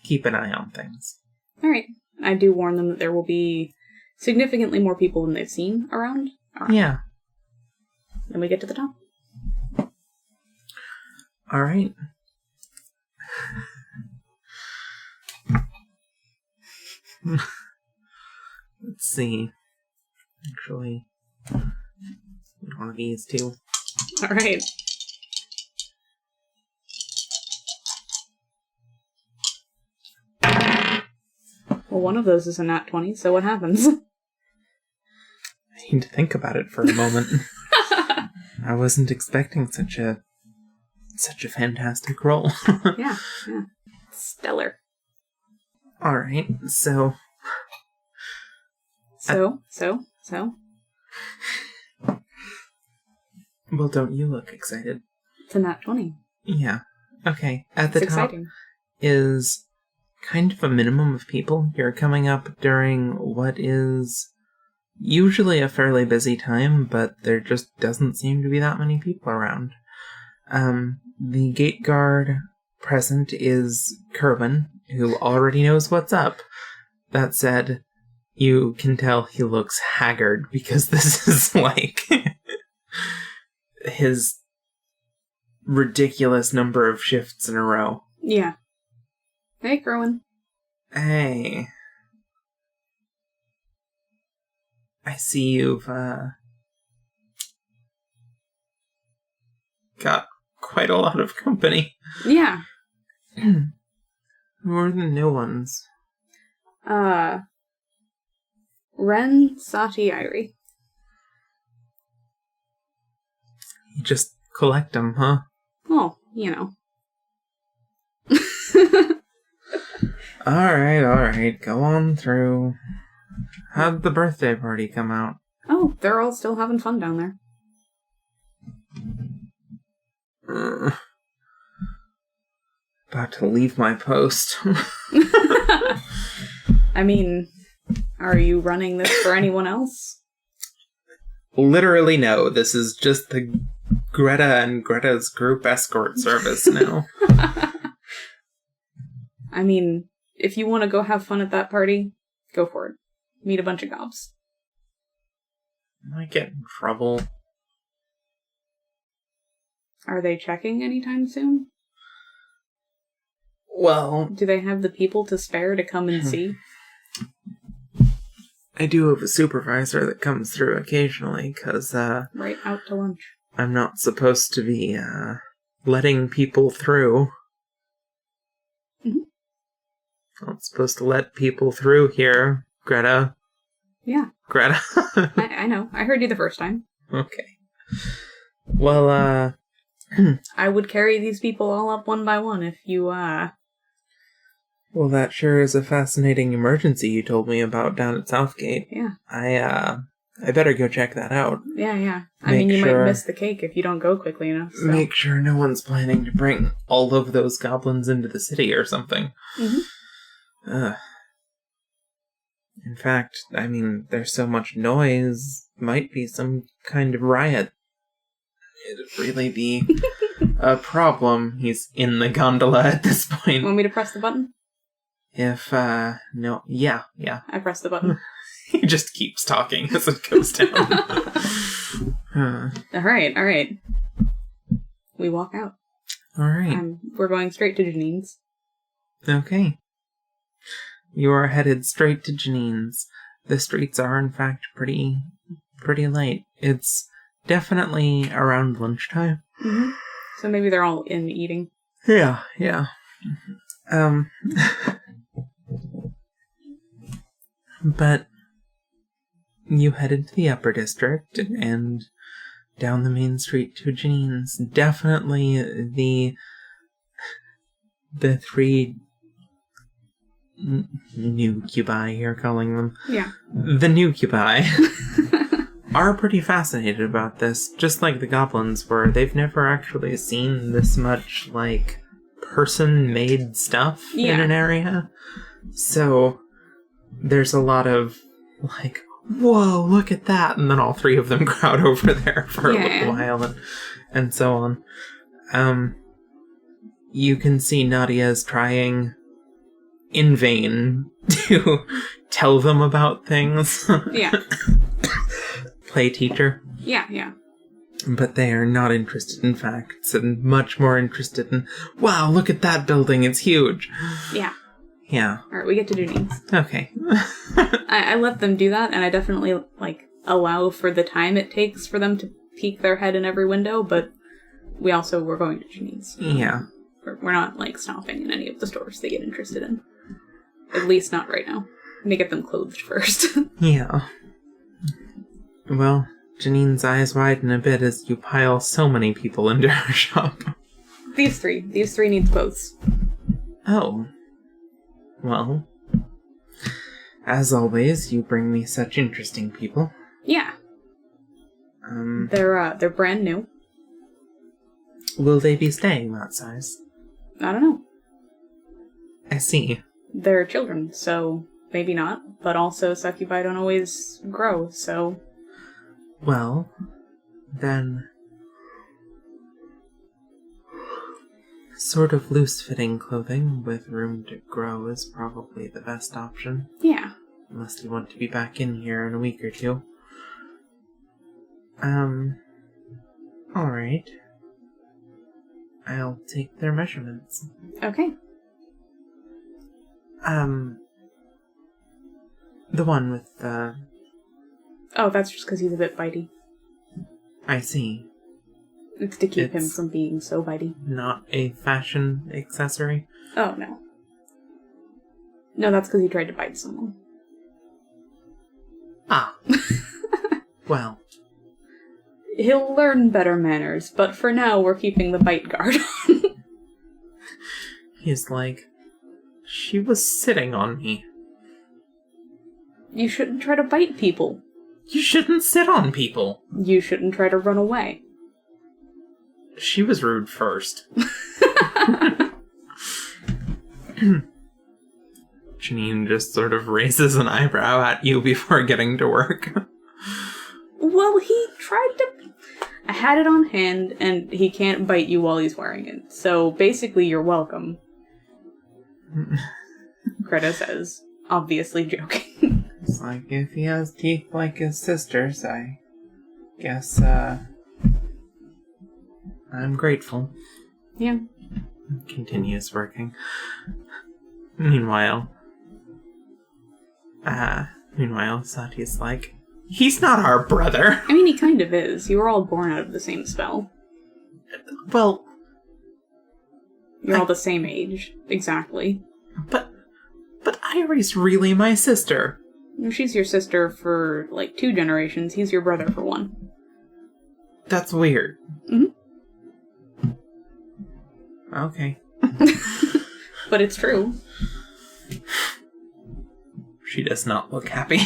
keep an eye on things. All right. I do warn them that there will be significantly more people than they've seen around. Right. Yeah. Then we get to the top. All right. Let's see. Actually, one of these two. All right. Well, one of those is a nat 20, so what happens? I need to think about it for a moment. I wasn't expecting such a fantastic roll. Yeah. Stellar. All right, so. Well, don't you look excited? It's a nat 20. Yeah. Okay. At the top exciting. is kind of a minimum of people. You're coming up during what is usually a fairly busy time, but there just doesn't seem to be that many people around. The gate guard present is Kerwin, who already knows what's up. That said, you can tell he looks haggard because this is like his ridiculous number of shifts in a row. Yeah. Hey, Kerwin. Hey. I see you've got quite a lot of company. Yeah. Who are the new ones? Ren, Sati, Irie. You just collect them, huh? Well, you know. Alright, go on through. How'd the birthday party come out? Oh, they're all still having fun down there. About to leave my post. I mean, are you running this for anyone else? Literally no, this is just the Greta and Greta's group escort service now. I mean, if you want to go have fun at that party, go for it. Meet a bunch of gobs. I might get in trouble. Are they checking anytime soon? Well, Do they have the people to spare to come and see? I do have a supervisor that comes through occasionally, because, Right out to lunch. I'm not supposed to be, letting people through. Mm-hmm. Not supposed to let people through here, Greta. Yeah. Greta. I know. I heard you the first time. Okay. Well, I would carry these people all up one by one if you, Well, that sure is a fascinating emergency you told me about down at Southgate. Yeah. I better go check that out. Yeah. I mean, you might miss the cake if you don't go quickly enough. So. Make sure no one's planning to bring all of those goblins into the city or something. Mm-hmm. In fact, I mean, there's so much noise, might be some kind of riot. It'd really be a problem. He's in the gondola at this point. Want me to press the button? If, no, yeah. I press the button. He just keeps talking as it goes down. Alright. We walk out. Alright. We're going straight to Janine's. Okay. You are headed straight to Janine's. The streets are, in fact, pretty light. It's definitely around lunchtime. Mm-hmm. So maybe they're all in eating. Yeah. But you headed to the upper district and down the main street to Janine's. Definitely the three new cubi, you're calling them. Yeah. The new cubi are pretty fascinated about this, just like the goblins were. They've never actually seen this much, like, person-made stuff in an area. So there's a lot of, like, whoa, look at that! And then all three of them crowd over there for a little while and so on. You can see Nadia's trying in vain to tell them about things. Yeah. Play teacher. Yeah. But they are not interested in facts and much more interested in, wow, look at that building, it's huge. Yeah. Yeah. Alright, we get to do needs. Okay. I let them do that, and I definitely, like, allow for the time it takes for them to peek their head in every window, but we're going to Janine's. Yeah. We're not, like, stopping in any of the stores they get interested in. At least not right now. Let me get them clothed first. Yeah. Well, Janine's eyes widen a bit as you pile so many people into her shop. These three need clothes. Oh. Well, as always, you bring me such interesting people. Yeah. They're brand new. Will they be staying that size? I don't know. I see. they're children, so maybe not. But also, succubi don't always grow, so... Well, then... sort of loose-fitting clothing with room to grow is probably the best option. Yeah. Unless you want to be back in here in a week or two. Alright. I'll take their measurements. Okay. The one with the... Oh, that's just because he's a bit bitey. I see. It's to keep him from being so bitey. Not a fashion accessory? Oh, no. No, that's because he tried to bite someone. Ah. Well. He'll learn better manners, but for now we're keeping the bite guard on. He's like, she was sitting on me. You shouldn't try to bite people. You shouldn't sit on people. You shouldn't try to run away. She was rude first. Janine just sort of raises an eyebrow at you before getting to work. Well, he tried to... I had it on hand, and he can't bite you while he's wearing it. So, basically, you're welcome. Greta says, obviously joking. It's like, if he has teeth like his sisters, I guess, I'm grateful. Yeah. Continues working. Meanwhile, Sati's like, he's not our brother. I mean, he kind of is. You were all born out of the same spell. Well... You're all the same age. Exactly. But Irie's really my sister. She's your sister for, 2 generations. He's your brother for 1. That's weird. Mm-hmm. Okay. But it's true. She does not look happy.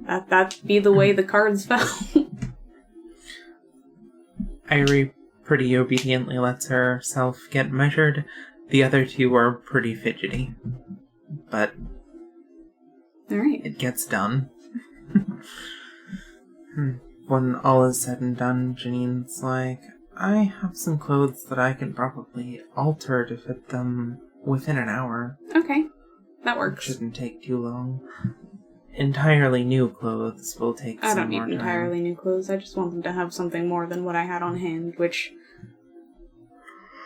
That'd be the way the cards fell. Irie pretty obediently lets herself get measured. The other 2 are pretty fidgety. But Alright. it gets done. When all is said and done, Janine's like, I have some clothes that I can probably alter to fit them within an hour. Okay. That works. It shouldn't take too long. Entirely new clothes will take some more time. I don't need entirely new clothes. I just want them to have something more than what I had on hand, which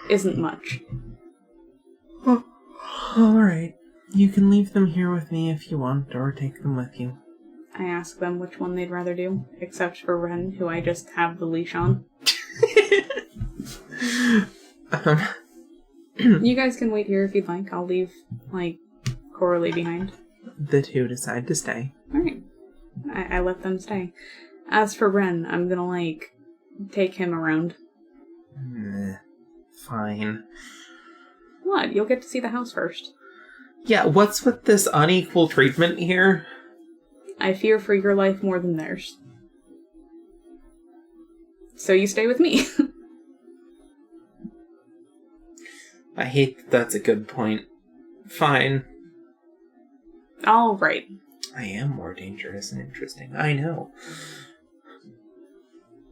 isn't much. Oh, alright. You can leave them here with me if you want, or take them with you. I ask them which one they'd rather do, except for Ren, who I just have the leash on. You guys can wait here if you'd like. I'll leave, Coralie behind. The 2 decide to stay. Alright. I let them stay. As for Ren, I'm gonna, take him around. Fine. What? You'll get to see the house first. Yeah, what's with this unequal treatment here? I fear for your life more than theirs. So you stay with me. I hate that's a good point. Fine. Alright. I am more dangerous and interesting. I know.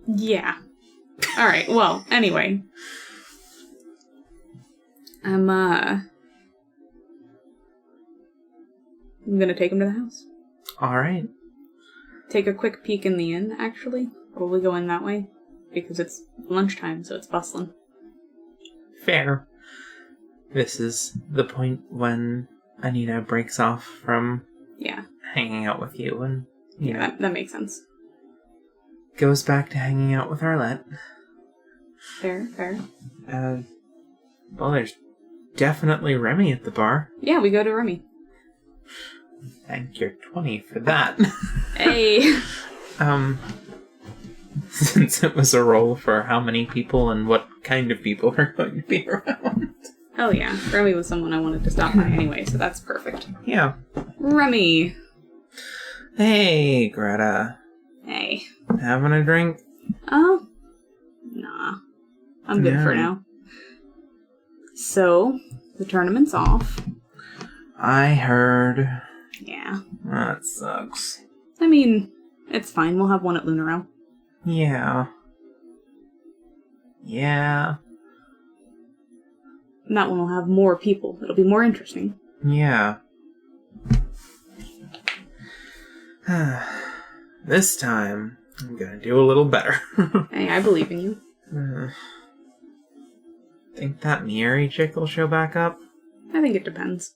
Yeah. Alright, well, anyway. I'm gonna take him to the house. Alright. Take a quick peek in the inn, actually. Probably go in that way. Because it's lunchtime, so it's bustling. Fair. This is the point when Anita breaks off from hanging out with you and, you know, that makes sense. Goes back to hanging out with Arlette. Fair. Well, there's definitely Remy at the bar. Yeah, we go to Remy. Thank your 20 for that. Hey! Since it was a roll for how many people and what kind of people are going to be around. Oh yeah, Remy was someone I wanted to stop by anyway, so that's perfect. Yeah. Remy! Hey, Greta. Hey. Having a drink? Oh? Nah. I'm good for now. So, The tournament's off. I heard. Yeah. That sucks. I mean, it's fine. We'll have one at Lunaro. Yeah. Yeah. And that one will have more people. It'll be more interesting. Yeah. This time, I'm gonna do a little better. Hey, I believe in you. Think that Mieri chick will show back up? I think it depends.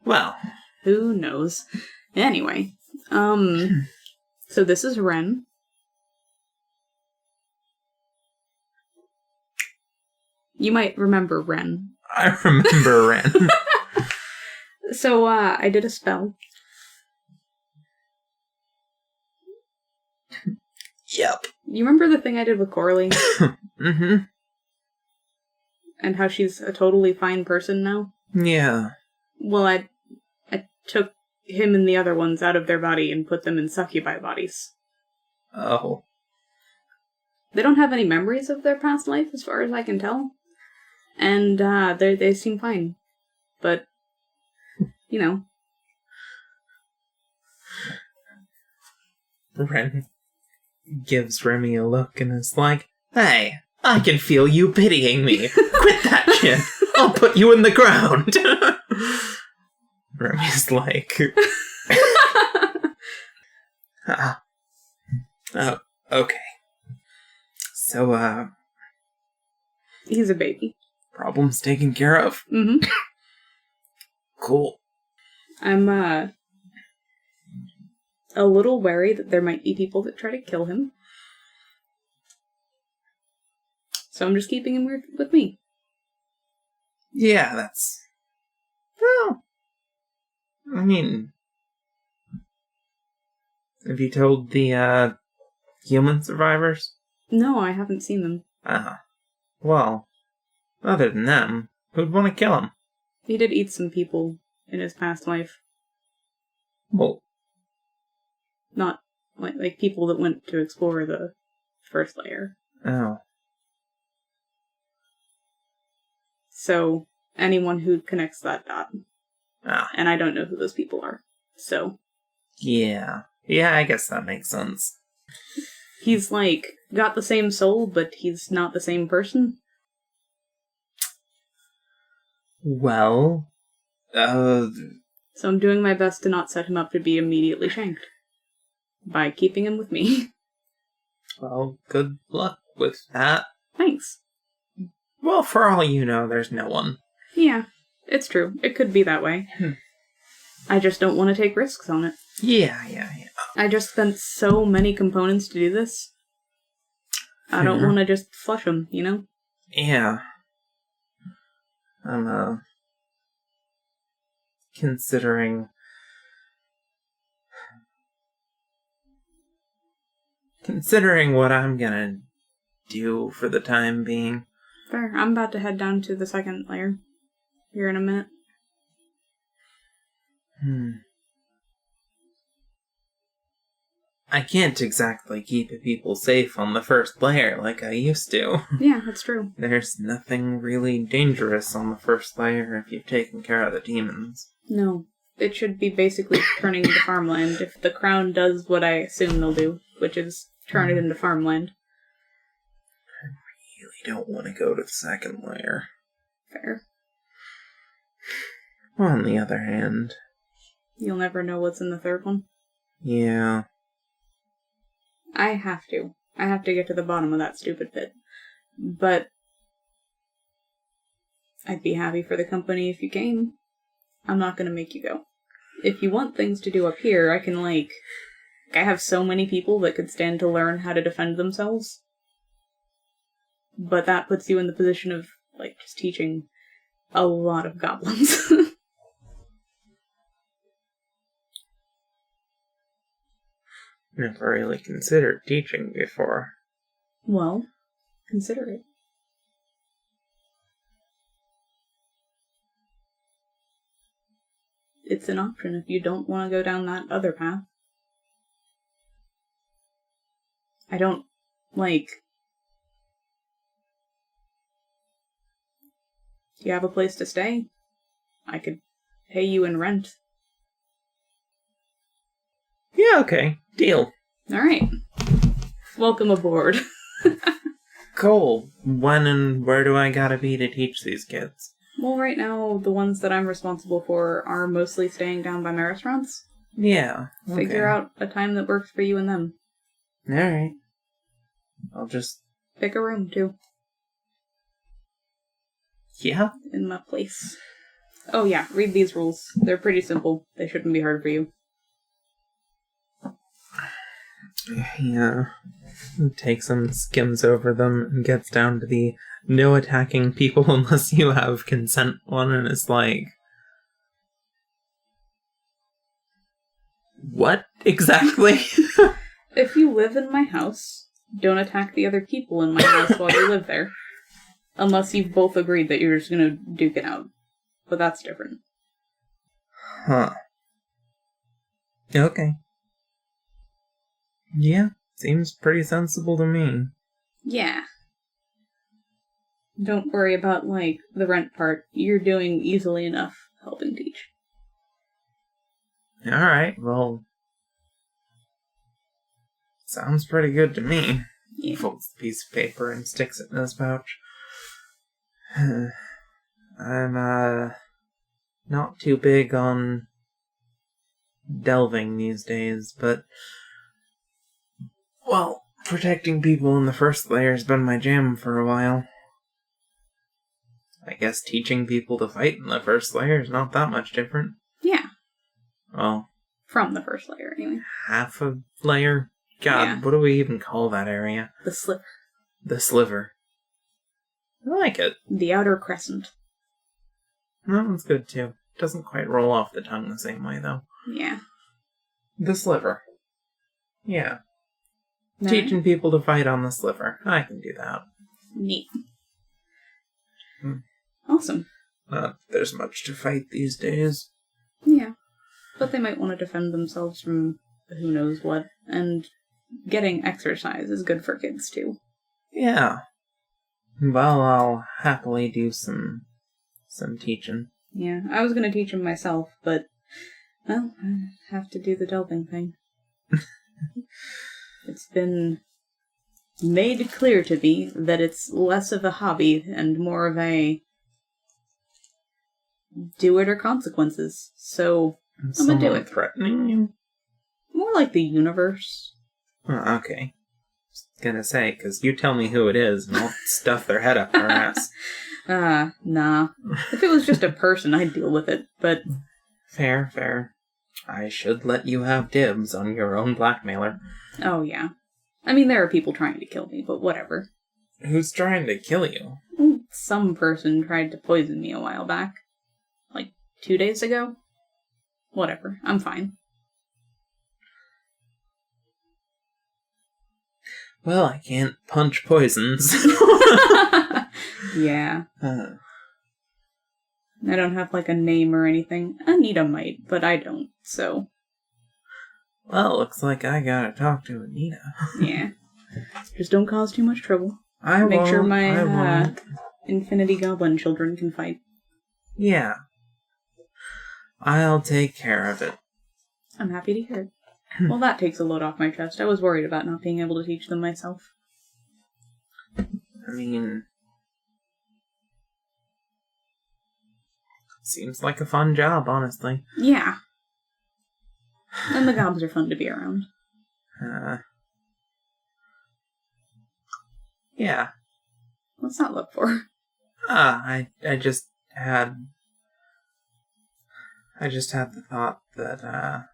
Well. Who knows? Anyway, so this is Ren. You might remember Ren. I remember Ren. So, I did a spell. Yep. You remember the thing I did with Coralie? Mm-hmm. And how she's a totally fine person now? Yeah. Well, I took him and the other ones out of their body and put them in succubi bodies. Oh. They don't have any memories of their past life, as far as I can tell. And, they seem fine. But, you know. Ren gives Remy a look and is like, "Hey, I can feel you pitying me. Quit that shit. I'll put you in the ground." Remy's like... Oh, okay. So, He's a baby. problems taken care of? Mm-hmm. Cool. I'm, a little wary that there might be people that try to kill him. So I'm just keeping him with me. Yeah, that's... Well... I mean... Have you told the, human survivors? No, I haven't seen them. Well, other than them, who'd want to kill him? He did eat some people in his past life. Well... Not, like people that went to explore the first layer. Oh. So, anyone who connects that dot. Ah. And I don't know who those people are. So. Yeah. Yeah, I guess that makes sense. He's, got the same soul, but he's not the same person. Well... So I'm doing my best to not set him up to be immediately shanked. By keeping him with me. Well, good luck with that. Thanks. Well, for all you know, there's no one. Yeah, it's true. It could be that way. I just don't want to take risks on it. Yeah. I just spent so many components to do this. I don't want to just flush them, you know? Yeah. I'm, considering what I'm gonna do for the time being. Fair. I'm about to head down to the second layer here in a minute. I can't exactly keep people safe on the first layer like I used to. Yeah, that's true. There's nothing really dangerous on the first layer if you've taken care of the demons. No. It should be basically turning into farmland if the crown does what I assume they'll do, which is turn it into farmland. I really don't want to go to the second layer. Fair. On the other hand... You'll never know what's in the third one? Yeah. I have to. I have to get to the bottom of that stupid pit. But... I'd be happy for the company if you came. I'm not gonna make you go. If you want things to do up here, I can, I have so many people that could stand to learn how to defend themselves. But that puts you in the position of, just teaching a lot of goblins. Never really considered teaching before. Well, consider it. It's an option if you don't want to go down that other path. I don't, Do you have a place to stay? I could pay you in rent. Yeah, okay. Deal. Alright. Welcome aboard. Cool. When and where do I gotta be to teach these kids? Well, right now, the ones that I'm responsible for are mostly staying down by my restaurants. Yeah. Okay. Figure out a time that works for you and them. Alright. I'll just... Pick a room, too. Yeah? In my place. Oh yeah, read these rules. They're pretty simple. They shouldn't be hard for you. Yeah. He takes them, skims over them, and gets down to the no attacking people unless you have consent one, and it's like... What exactly? If you live in my house, don't attack the other people in my house while you live there. Unless you've both agreed that you're just gonna duke it out. But that's different. Huh. Okay. Yeah, seems pretty sensible to me. Yeah. Don't worry about, the rent part. You're doing easily enough helping teach. Alright, well... Sounds pretty good to me. Yeah. He folds the piece of paper and sticks it in his pouch. I'm, not too big on delving these days, but... Well, protecting people in the first layer's been my jam for a while. I guess teaching people to fight in the first layer is not that much different. Yeah. Well... From the first layer, anyway. Half a layer? God, Yeah. What do we even call that area? The sliver. The sliver. I like it. The outer crescent. That one's good too. Doesn't quite roll off the tongue the same way, though. Yeah. The sliver. Yeah. No. Teaching people to fight on the sliver. I can do that. Neat. Hmm. Awesome. Not there's much to fight these days. Yeah. But they might want to defend themselves from who knows what, and getting exercise is good for kids, too. Yeah. Well, I'll happily do some teaching. Yeah, I was going to teach them myself, but, well, I have to do the delving thing. It's been made clear to me that it's less of a hobby and more of a do it or consequences, so I'm gonna do it. Threatening you? More like the universe. Oh, okay. Just gonna say, because you tell me who it is, and I'll stuff their head up their ass. Nah. If it was just a person, I'd deal with it, but... Fair. I should let you have dibs on your own blackmailer. Oh, yeah. I mean, there are people trying to kill me, but whatever. Who's trying to kill you? Some person tried to poison me a while back. 2 days ago? Whatever. I'm fine. Well, I can't punch poisons. Yeah. Uh, I don't have, a name or anything. Anita might, but I don't, so... Well, looks like I gotta talk to Anita. Yeah. Just don't cause too much trouble. I Make won't, sure I my won't. Infinity Goblin children can fight. Yeah. I'll take care of it. I'm happy to hear it. Well, that takes a load off my chest. I was worried about not being able to teach them myself. I mean... Seems like a fun job, honestly. Yeah. And the gobs are fun to be around. Yeah. What's that look for? I just had the thought that,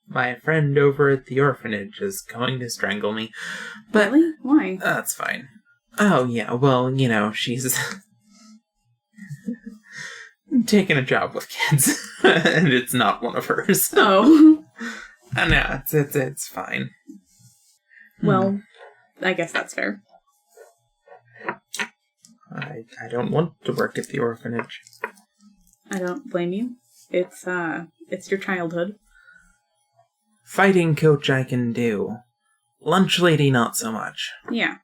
my friend over at the orphanage is going to strangle me. But really? Why? That's fine. Oh, yeah, well, she's taking a job with kids, and it's not one of hers. Oh. No, it's fine. Well, I guess that's fair. I don't want to work at the orphanage. I don't blame you. It's your childhood. Fighting coach I can do. Lunch lady not so much. Yeah.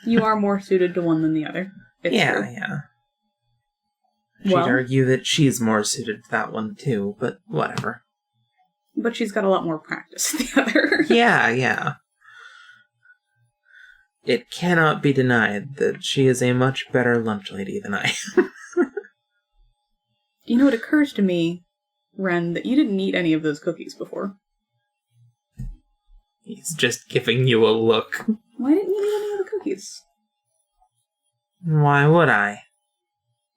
You are more suited to one than the other. It's true. Yeah. She'd argue that she's more suited to that one, too, but whatever. But she's got a lot more practice than the other. Yeah. It cannot be denied that she is a much better lunch lady than I am. You know, it occurs to me, Ren, that you didn't eat any of those cookies before. He's just giving you a look. Why didn't you eat any of the cookies? Why would I?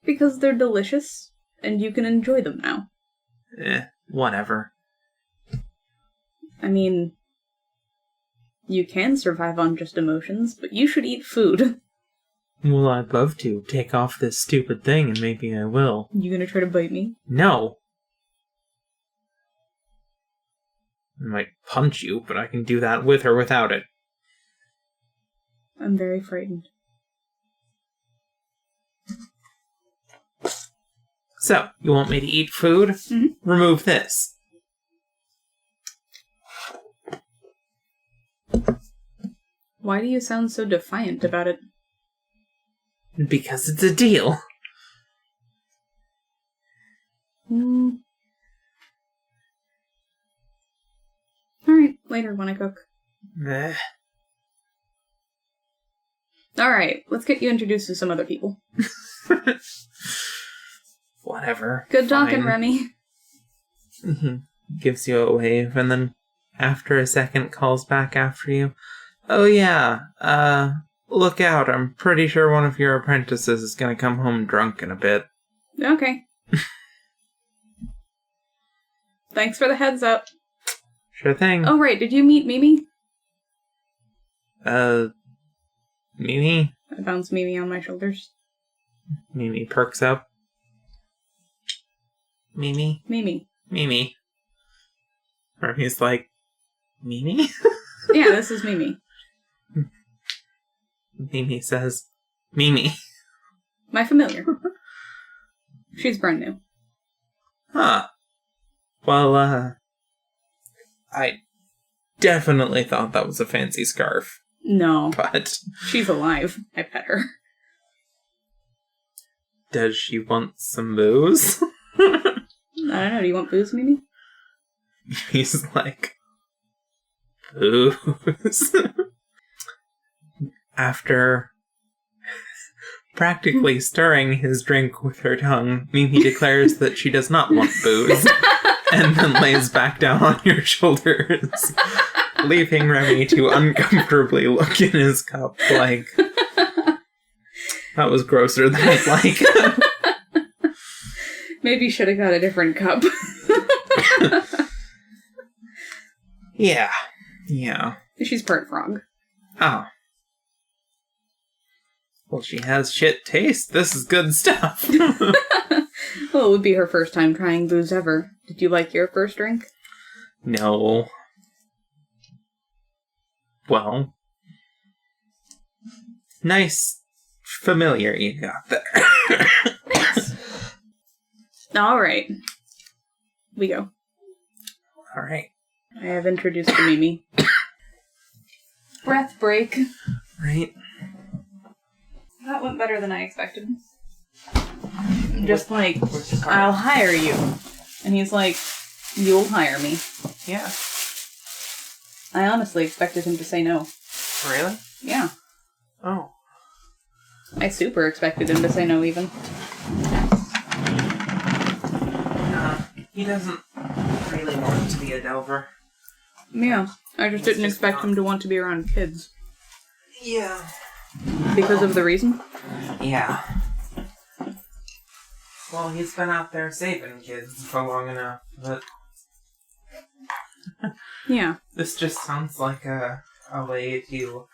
Because they're delicious, and you can enjoy them now. Whatever. I mean, you can survive on just emotions, but you should eat food. Well, I'd love to take off this stupid thing, and maybe I will. You gonna try to bite me? No. I might punch you, but I can do that with or without it. I'm very frightened. So, you want me to eat food? Mm-hmm. Remove this. Why do you sound so defiant about it? Because it's a deal. Alright, later when I cook. Eh. Alright, let's get you introduced to some other people. Whatever. Good talking, Fine. Remy. Gives you a wave, and then after a second calls back after you. Oh yeah, look out, I'm pretty sure one of your apprentices is gonna come home drunk in a bit. Okay. Thanks for the heads up. Sure thing. Oh right, did you meet Mimi? Mimi? I bounce Mimi on my shoulders. Mimi perks up. Mimi? Mimi. Mimi. Or he's like, Mimi? Yeah, this is Mimi. Mimi says, Mimi. My familiar. She's brand new. Huh. Well, I definitely thought that was a fancy scarf. No. But She's alive. I pet her. does she want some booze? I don't know. Do you want booze, Mimi? He's like, booze. After practically stirring his drink with her tongue, Mimi declares that she does not want booze, and then lays back down on your shoulders, leaving Remy to uncomfortably look in his cup like, that was grosser than I'd like. Maybe should have got a different cup. Yeah. She's part frog. Oh. Well, she has shit taste. This is good stuff. Well, it would be her first time trying booze ever. Did you like your first drink? No. Well. Nice familiar you got there. Thanks. Alright. We go. Alright. I have introduced to Mimi. Breath break. Right. That went better than I expected. Just like, I'll hire you. And he's like, you'll hire me. Yeah. I honestly expected him to say no. Really? Yeah. Oh. I super expected him to say no, even. He doesn't really want to be a Delver. Yeah. I just didn't expect him to want to be around kids. Yeah. Because of the reason? Yeah. Well, he's been out there saving kids for long enough, but Yeah. this just sounds like a way to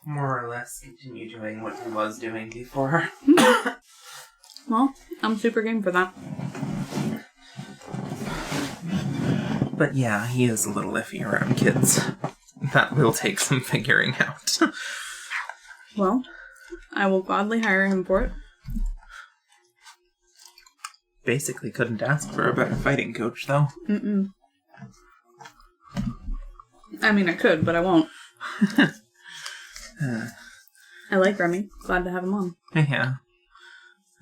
more or less continue doing what he was doing before. Well, I'm super game for that. But yeah, he is a little iffy around kids. That will take some figuring out. Well, I will gladly hire him for it. Basically couldn't ask for a better fighting coach, though. Mm-mm. I mean, I could, but I won't. I like Remy. Glad to have him on. Yeah.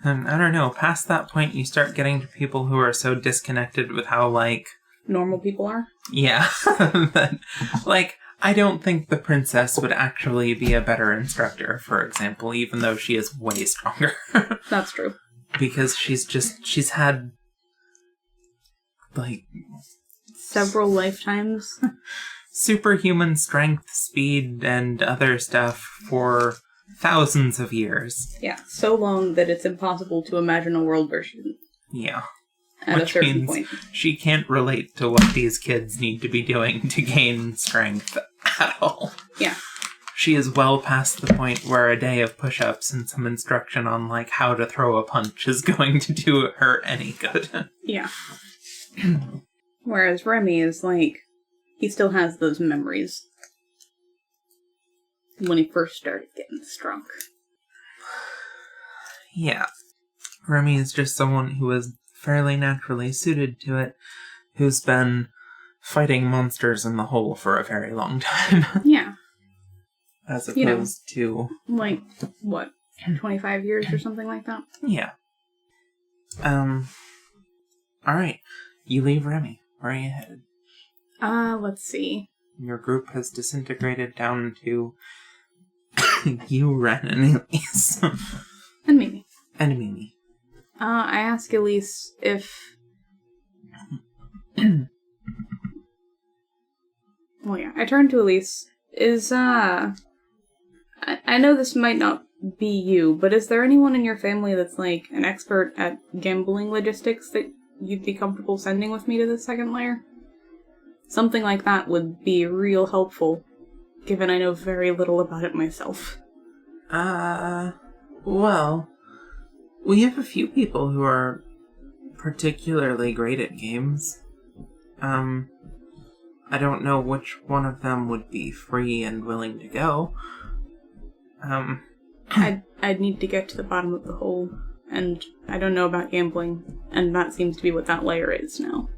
And I don't know, past that point you start getting to people who are so disconnected with how, like... Normal people are? Yeah. That, like, I don't think the princess would actually be a better instructor, for example, even though she is way stronger. That's true. Because she's had, like... Several lifetimes. Superhuman strength, speed, and other stuff for thousands of years. Yeah, so long that it's impossible to imagine a world where she didn't. Yeah. At Which a certain means point. she can't relate to what these kids need to be doing to gain strength at all. Yeah. She is well past the point where a day of push-ups and some instruction on, like, how to throw a punch is going to do her any good. Yeah. Whereas Remy is, like, he still has those memories. When he first started getting strong. Yeah. Remy is just someone who is fairly naturally suited to it, who's been fighting monsters in the hole for a very long time. Yeah. As opposed to... Like, what, 25 years or something like that? Yeah. Alright. You leave Remy. Where are you headed? Let's see. Your group has disintegrated down to you, Ren, and Elise. And Mimi. And Mimi. I ask Elise if... Well, yeah, I turn to Elise. I know this might not be you, but is there anyone in your family that's, like, an expert at gambling logistics that you'd be comfortable sending with me to the second layer? Something like that would be real helpful, given I know very little about it myself. Well, we have a few people who are particularly great at games. I don't know which one of them would be free and willing to go. I'd need to get to the bottom of the hole, and I don't know about gambling, and that seems to be what that layer is now.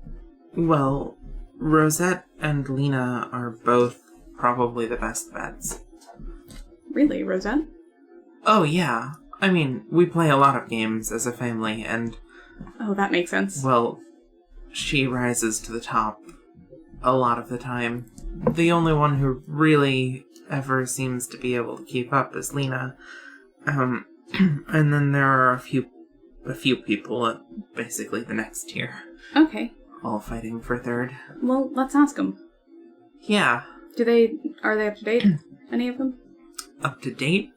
Well, Rosette and Lena are both probably the best bets. Really, Rosette? Oh, yeah. I mean, we play a lot of games as a family, and... Oh, that makes sense. Well, she rises to the top a lot of the time. The only one who really ever seems to be able to keep up is Lena. And then there are a few people at basically the next tier. Okay. All fighting for third. Well, let's ask them. Yeah. Are they up to date? Any of them? Up to date?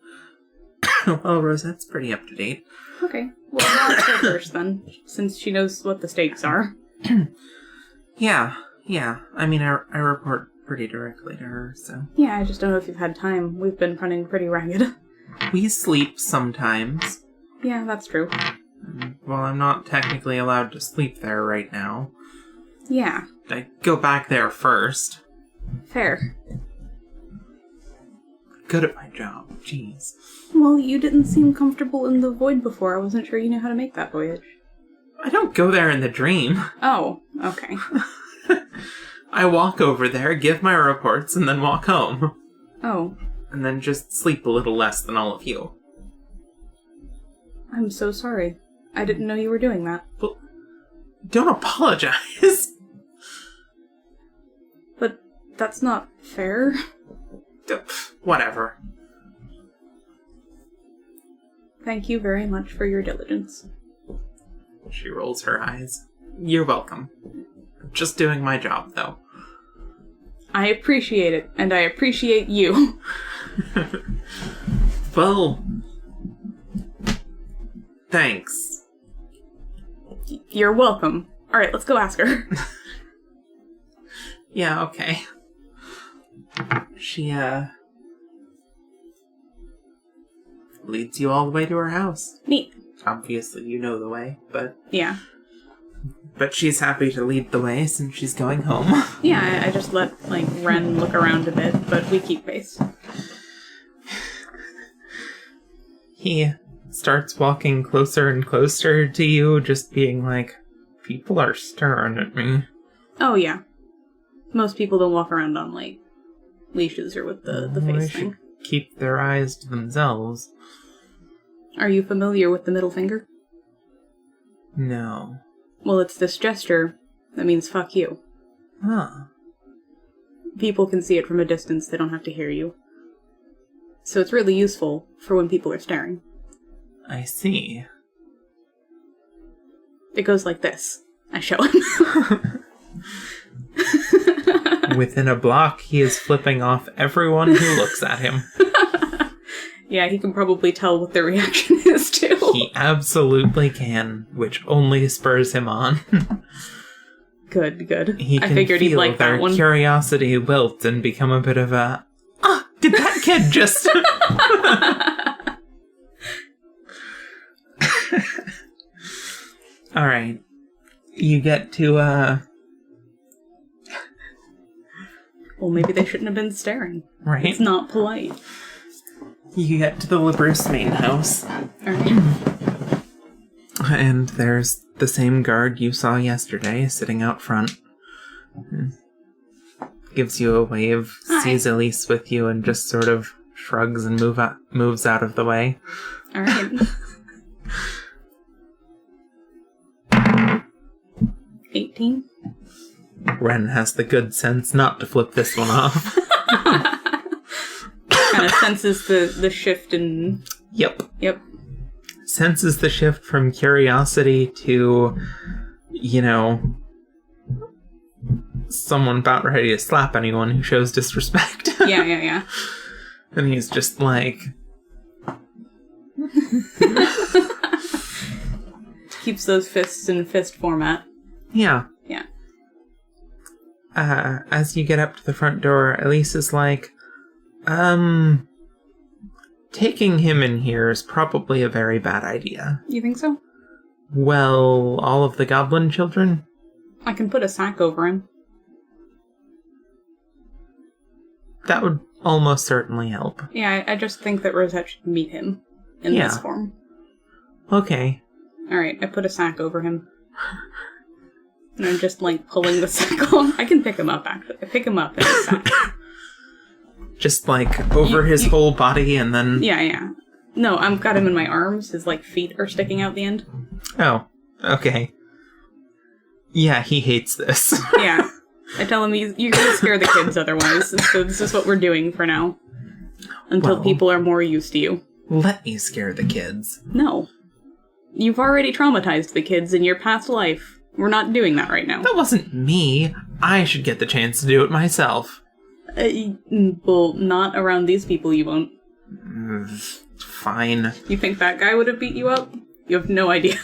Well, Rosette's pretty up to date. Okay. Well, I'll ask her first then, since she knows what the stakes are. Yeah. I mean, I report pretty directly to her, so... Yeah, I just don't know if you've had time. We've been running pretty ragged. We sleep sometimes. Yeah, that's true. Well, I'm not technically allowed to sleep there right now. Yeah. I go back there first. Fair. Good at my job. Jeez. Well, you didn't seem comfortable in the void before. I wasn't sure you knew how to make that voyage. I don't go there in the dream. Oh, okay. I walk over there, give my reports, and then walk home. Oh. And then just sleep a little less than all of you. I'm so sorry. I didn't know you were doing that. Well, don't apologize. But that's not fair. Whatever. Thank you very much for your diligence. She rolls her eyes. You're welcome. Just doing my job, though. I appreciate it, and I appreciate you. Well, thanks. You're welcome. Alright, let's go ask her. Yeah, okay. She, leads you all the way to her house. Neat. Obviously, you know the way, but... Yeah. But she's happy to lead the way since she's going home. Yeah, I just let, Ren look around a bit, but we keep pace. He starts walking closer and closer to you, just being like, people are staring at me. Oh, yeah. Most people don't walk around on, leashes or with the face thing. keep their eyes to themselves. Are you familiar with the middle finger? No. Well, it's this gesture that means fuck you. Huh. People can see it from a distance, they don't have to hear you. So it's really useful for when people are staring. I see. It goes like this. I show him. Within a block, he is flipping off everyone who looks at him. Yeah, he can probably tell what their reaction is, too. He absolutely can, which only spurs him on. Good. He I can figured he'd feel like their that one. curiosity wilt and become a bit of a, did that kid just... Alright. You get to, Well, maybe they shouldn't have been staring. right? It's not polite. You get to the LeBruce main house. Alright. And there's the same guard you saw yesterday sitting out front. Gives you a wave, Hi. sees Elise with you, and just sort of shrugs and moves out of the way. Alright. 18. Ren has the good sense not to flip this one off. Kind of senses the shift in... Yep. Yep. Senses the shift from curiosity to, someone about ready to slap anyone who shows disrespect. Yeah. And he's just like... Keeps those fists in fist format. Yeah. Yeah. As you get up to the front door, Elise is like, taking him in here is probably a very bad idea. You think so? Well, all of the goblin children? I can put a sack over him. That would almost certainly help. Yeah, I just think that Rosette should meet him in this form. Okay. Alright, I put a sack over him. And I'm just, pulling the sack on. I can pick him up, actually. I pick him up in a sack. Just, over his whole body and then... Yeah. No, I've got him in my arms. His, feet are sticking out the end. Oh, okay. Yeah, he hates this. Yeah. I tell him, you're gonna scare the kids otherwise, so this is what we're doing for now. Until people are more used to you. Let me scare the kids. No. You've already traumatized the kids in your past life. We're not doing that right now. That wasn't me. I should get the chance to do it myself. Well, not around these people you won't. Fine. You think that guy would have beat you up? You have no idea.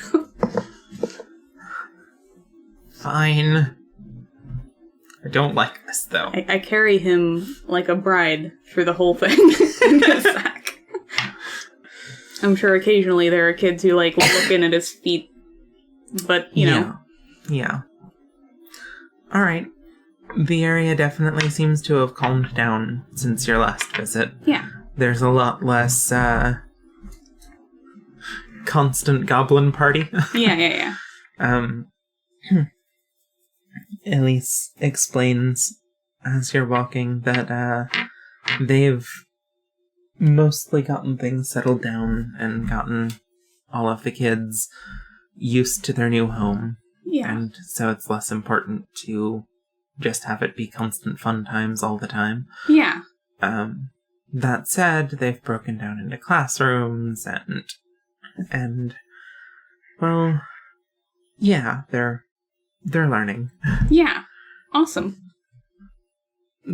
Fine. I don't like this, though. I carry him like a bride through the whole thing in his sack. I'm sure occasionally there are kids who looking at his feet, but, you know. Yeah. Alright. The area definitely seems to have calmed down since your last visit. Yeah. There's a lot less, constant goblin party. Yeah. Elise explains as you're walking that, they've mostly gotten things settled down and gotten all of the kids used to their new home. Yeah. And so it's less important to just have it be constant fun times all the time. Yeah. That said, they've broken down into classrooms and well, yeah, they're learning. Yeah. Awesome.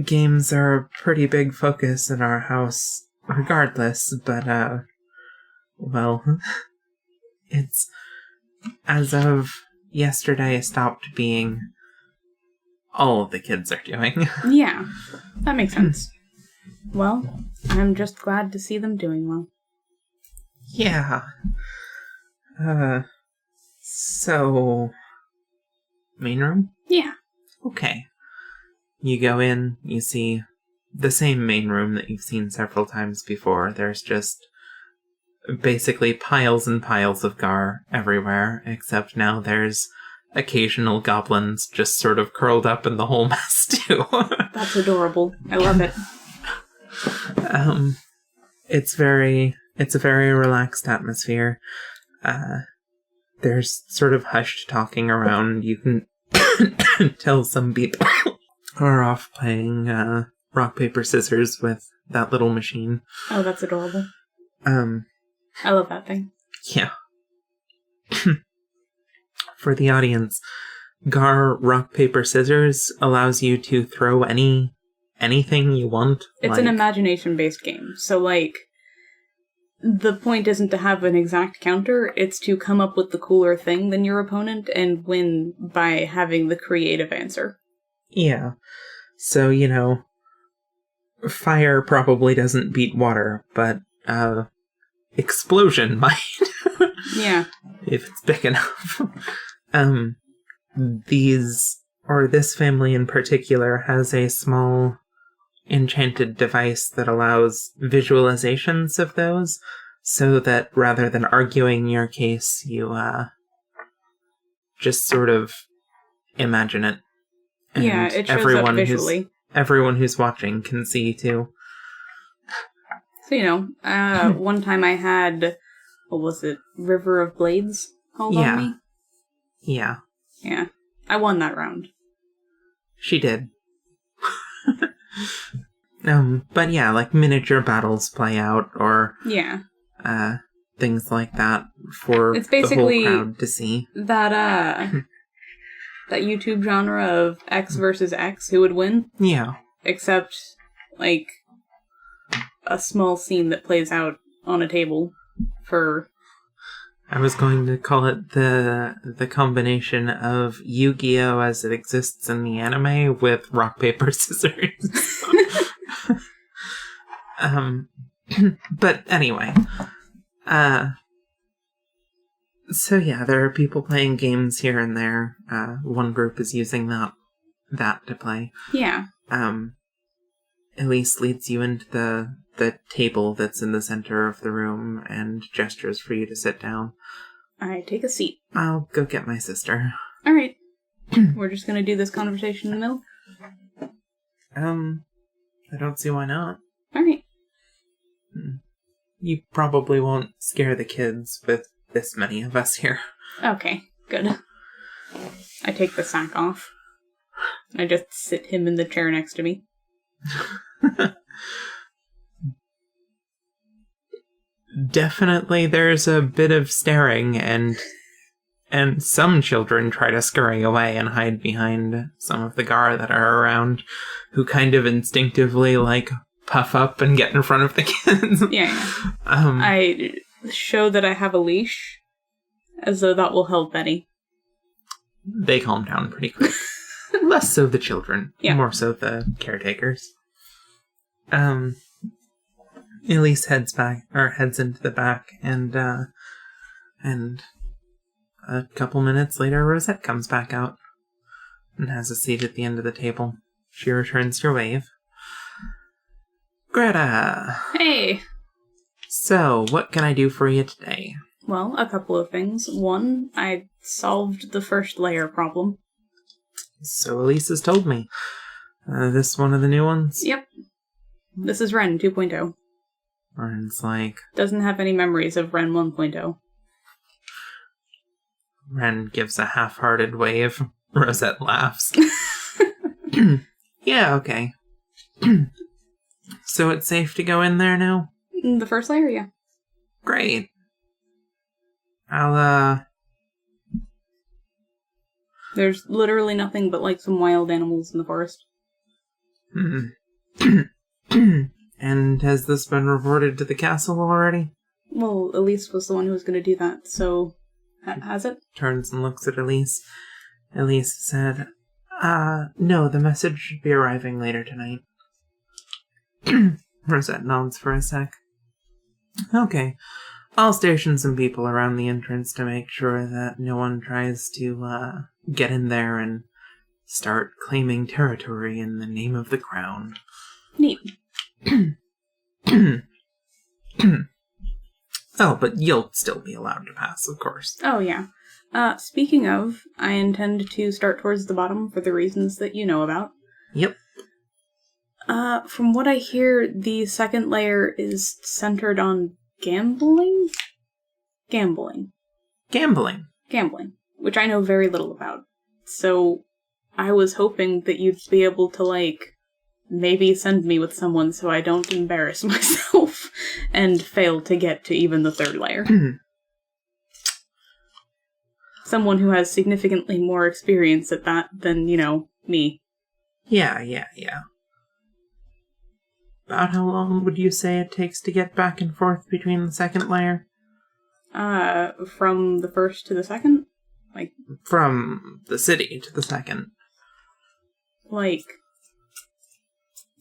Games are a pretty big focus in our house regardless, but well, it's as of yesterday stopped being all of the kids are doing. Yeah. That makes sense. Well, I'm just glad to see them doing well. Yeah. So... main room? Yeah. Okay. You go in, you see the same main room that you've seen several times before. There's just basically piles and piles of gar everywhere, except now there's occasional goblins just sort of curled up in the whole mess too. That's adorable. I love it. It's a very relaxed atmosphere. There's sort of hushed talking around. You can tell some people are off playing rock, paper, scissors with that little machine. Oh, that's adorable. I love that thing. Yeah. For the audience, Gar rock, paper, scissors allows you to throw anything you want. It's an imagination-based game, so, like, the point isn't to have an exact counter, it's to come up with the cooler thing than your opponent and win by having the creative answer. Yeah. So, you know, fire probably doesn't beat water, but explosion might. Yeah. If it's big enough. This family in particular has a small enchanted device that allows visualizations of those, so that rather than arguing your case, you just sort of imagine it. And yeah, it shows up visually. Everyone who's watching can see too. So, you know, one time I had, what was it, River of Blades called on me? Yeah. Yeah. I won that round. She did. But yeah, like miniature battles play out, or things like that for it's basically the whole crowd to see. That that YouTube genre of X versus X, who would win? Yeah. Except, like, a small scene that plays out on a table for... I was going to call it the combination of Yu-Gi-Oh! As it exists in the anime with rock, paper, scissors. But anyway. So yeah, there are people playing games here and there. One group is using that to play. Yeah. Elise leads you into the table that's in the center of the room and gestures for you to sit down. I take a seat. I'll go get my sister. Alright. We're just gonna do this conversation in the middle? I don't see why not. Alright. You probably won't scare the kids with this many of us here. Okay, good. I take the sack off. I just sit him in the chair next to me. Definitely there's a bit of staring, and some children try to scurry away and hide behind some of the Gar that are around, who kind of instinctively, like, puff up and get in front of the kids. Yeah. I show that I have a leash, as though that will help Benny. They calm down pretty quick. Less so the children, more so the caretakers. Elise heads into the back, and a couple minutes later, Rosette comes back out and has a seat at the end of the table. She returns your wave. Greta! Hey! So, what can I do for you today? Well, a couple of things. One, I solved the first layer problem. So Elise has told me. This one of the new ones? Yep. This is Ren 2.0. Ren's like... Doesn't have any memories of Ren 1.0. Ren gives a half-hearted wave. Rosette laughs. Yeah, okay. So it's safe to go in there now? The first layer, yeah. Great. I'll, There's literally nothing but, like, some wild animals in the forest. And has this been reported to the castle already? Well, Elise was the one who was going to do that, so... has it? Turns and looks at Elise. Elise said, no, the message should be arriving later tonight. Rosette nods for a sec. Okay. I'll station some people around the entrance to make sure that no one tries to, get in there and start claiming territory in the name of the crown. Neat. Oh, but you'll still be allowed to pass, of course. Oh, yeah. Speaking of, I intend to start towards the bottom for the reasons that you know about. Yep. From what I hear, the second layer is centered on gambling? Gambling, which I know very little about. So, I was hoping that you'd be able to, like, maybe send me with someone so I don't embarrass myself and fail to get to even the third layer. Someone who has significantly more experience at that than, me. Yeah. About how long would you say it takes to get back and forth between the second layer? From the first to the second? Like... From the city to the second. Like...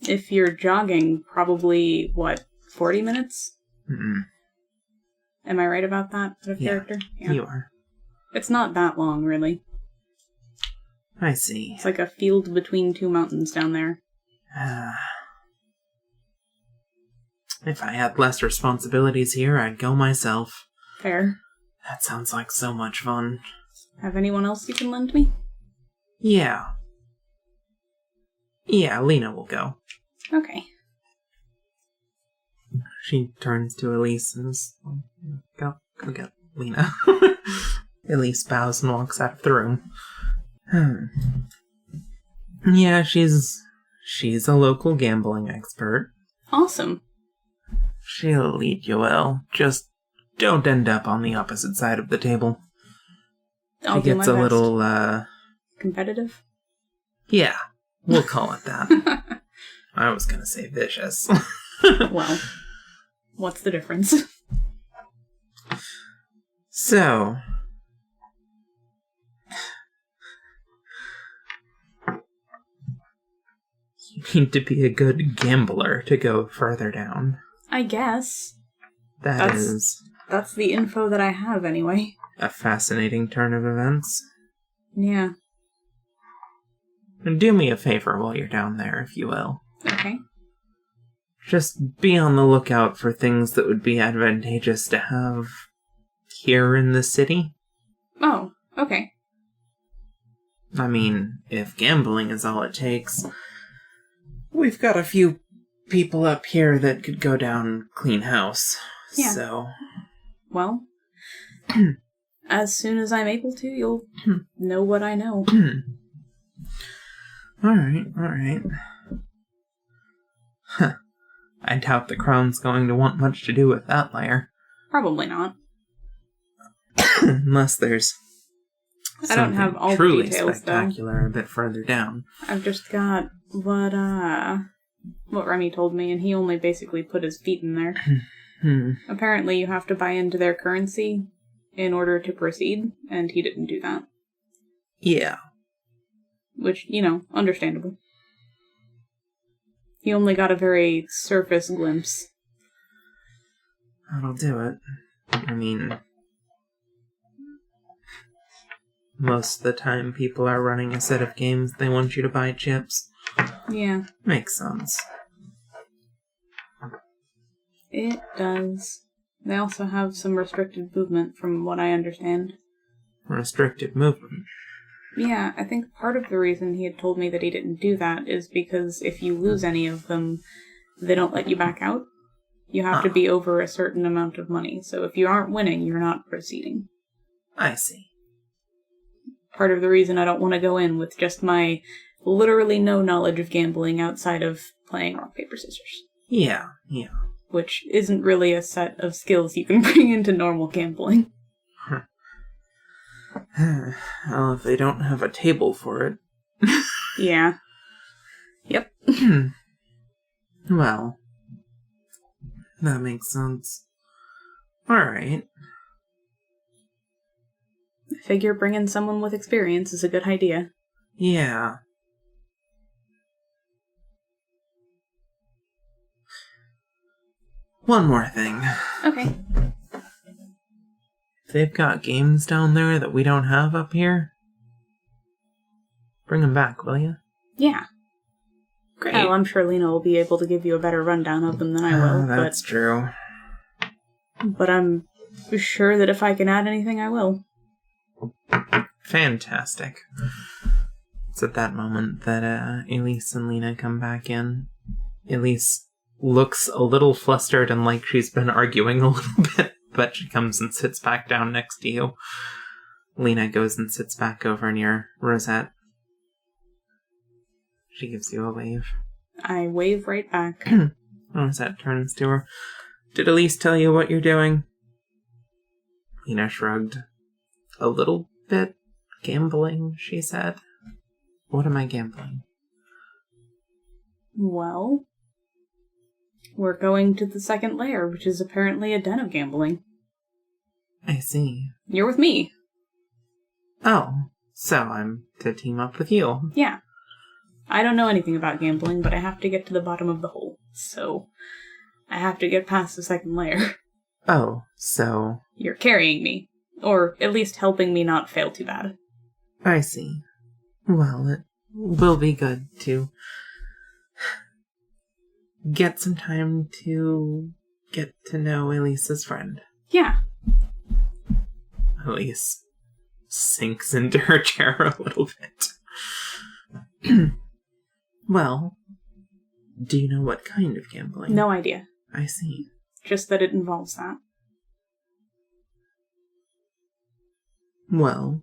If you're jogging, probably, 40 minutes? Mm-mm. Am I right about that, out of character? Yeah, you are. It's not that long, really. I see. It's like a field between two mountains down there. If I had less responsibilities here, I'd go myself. Fair. That sounds like so much fun. Have anyone else you can lend me? Yeah, Lena will go. Okay. She turns to Elise and is like, go get Lena. Elise bows and walks out of the room. Yeah, she's a local gambling expert. Awesome. She'll lead you well. Just don't end up on the opposite side of the table. I'll She do gets my a best. little, Competitive? Yeah, we'll call it that. I was gonna say vicious. Well, what's the difference? So... You need to be a good gambler to go further down. I guess. That's That's the info that I have, anyway. a fascinating turn of events. Yeah. And do me a favor while you're down there, if you will. Okay. Just be on the lookout for things that would be advantageous to have here in the city. Oh, okay. I mean, if gambling is all it takes, we've got a few people up here that could go down clean house. Yeah. So... Well, as soon as I'm able to, you'll know what I know. Alright. Huh. I doubt the Crown's going to want much to do with that layer. Probably not. Unless there's I don't have all the truly details, spectacular a bit further down. I've just got what Remy told me, and he only basically put his feet in there. Apparently you have to buy into their currency in order to proceed, and he didn't do that. Yeah. Which, understandable. He only got a very surface glimpse. That'll do it. I mean... Most of the time people are running a set of games, they want you to buy chips. Yeah. Makes sense. It does. They also have some restricted movement, from what I understand. Restricted movement. Yeah, I think part of the reason he had told me that he didn't do that is because if you lose any of them, they don't let you back out. You have to be over a certain amount of money, so if you aren't winning, you're not proceeding. I see. Part of the reason I don't want to go in with just my literally no knowledge of gambling outside of playing rock, paper, scissors. Yeah. Which isn't really a set of skills you can bring into normal gambling. Well, if they don't have a table for it. Yeah. Yep. Well, that makes sense. Alright. I figure bringing someone with experience is a good idea. Yeah. One more thing. Okay. They've got games down there that we don't have up here. Bring them back, will you? Yeah. Great. Well, I'm sure Lena will be able to give you a better rundown of them than I will. That's true. But I'm sure that if I can add anything, I will. Fantastic. It's at that moment that Elise and Lena come back in. Elise looks a little flustered and like she's been arguing a little bit, but she comes and sits back down next to you. Lena goes and sits back over near Rosette. She gives you a wave. I wave right back. Rosette turns to her. Did Elise tell you what you're doing? Lena shrugged. A little bit. Gambling, she said. What am I gambling? Well, we're going to the second layer, which is apparently a den of gambling. I see. You're with me. Oh, so I'm to team up with you. Yeah. I don't know anything about gambling, but I have to get to the bottom of the hole, so I have to get past the second layer. Oh, so... You're carrying me, or at least helping me not fail too bad. I see. Well, it will be good to get some time to get to know Elise's friend. Yeah. Elise sinks into her chair a little bit. Well, do you know what kind of gambling? No idea. I see. Just that it involves that. Well,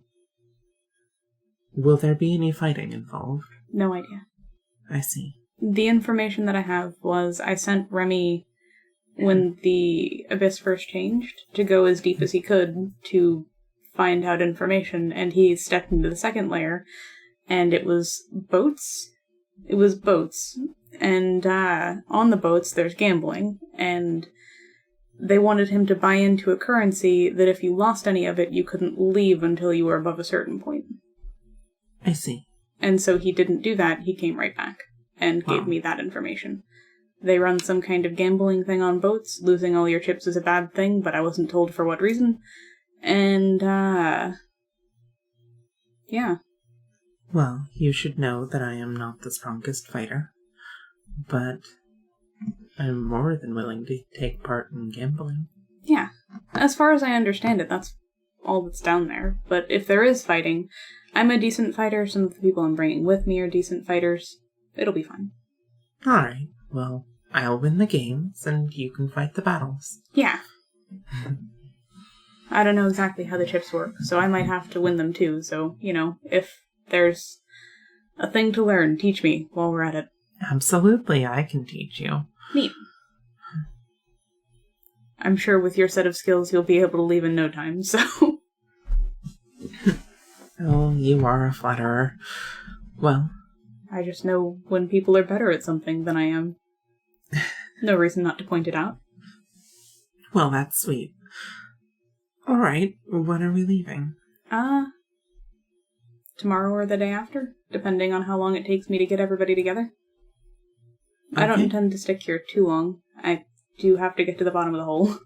will there be any fighting involved? No idea. I see. The information that I have was I sent Remy, when the Abyss first changed, to go as deep as he could to find out information, and he stepped into the second layer, and it was boats. It was boats, and on the boats there's gambling, and they wanted him to buy into a currency that if you lost any of it, you couldn't leave until you were above a certain point. I see. And so he didn't do that, he came right back and gave me that information. They run some kind of gambling thing on boats. Losing all your chips is a bad thing, but I wasn't told for what reason. And, yeah. Well, you should know that I am not the strongest fighter, but I'm more than willing to take part in gambling. Yeah. As far as I understand it, that's all that's down there. But if there is fighting, I'm a decent fighter. Some of the people I'm bringing with me are decent fighters. It'll be fine. Alright, well, I'll win the games, and you can fight the battles. Yeah. I don't know exactly how the chips work, so I might have to win them too. So, if there's a thing to learn, teach me while we're at it. Absolutely, I can teach you. Neat. I'm sure with your set of skills you'll be able to leave in no time, so... Oh, you are a flatterer. Well... I just know when people are better at something than I am. No reason not to point it out. Well, that's sweet. Alright, when are we leaving? Tomorrow or the day after, depending on how long it takes me to get everybody together. Okay. I don't intend to stick here too long. I do have to get to the bottom of the hole.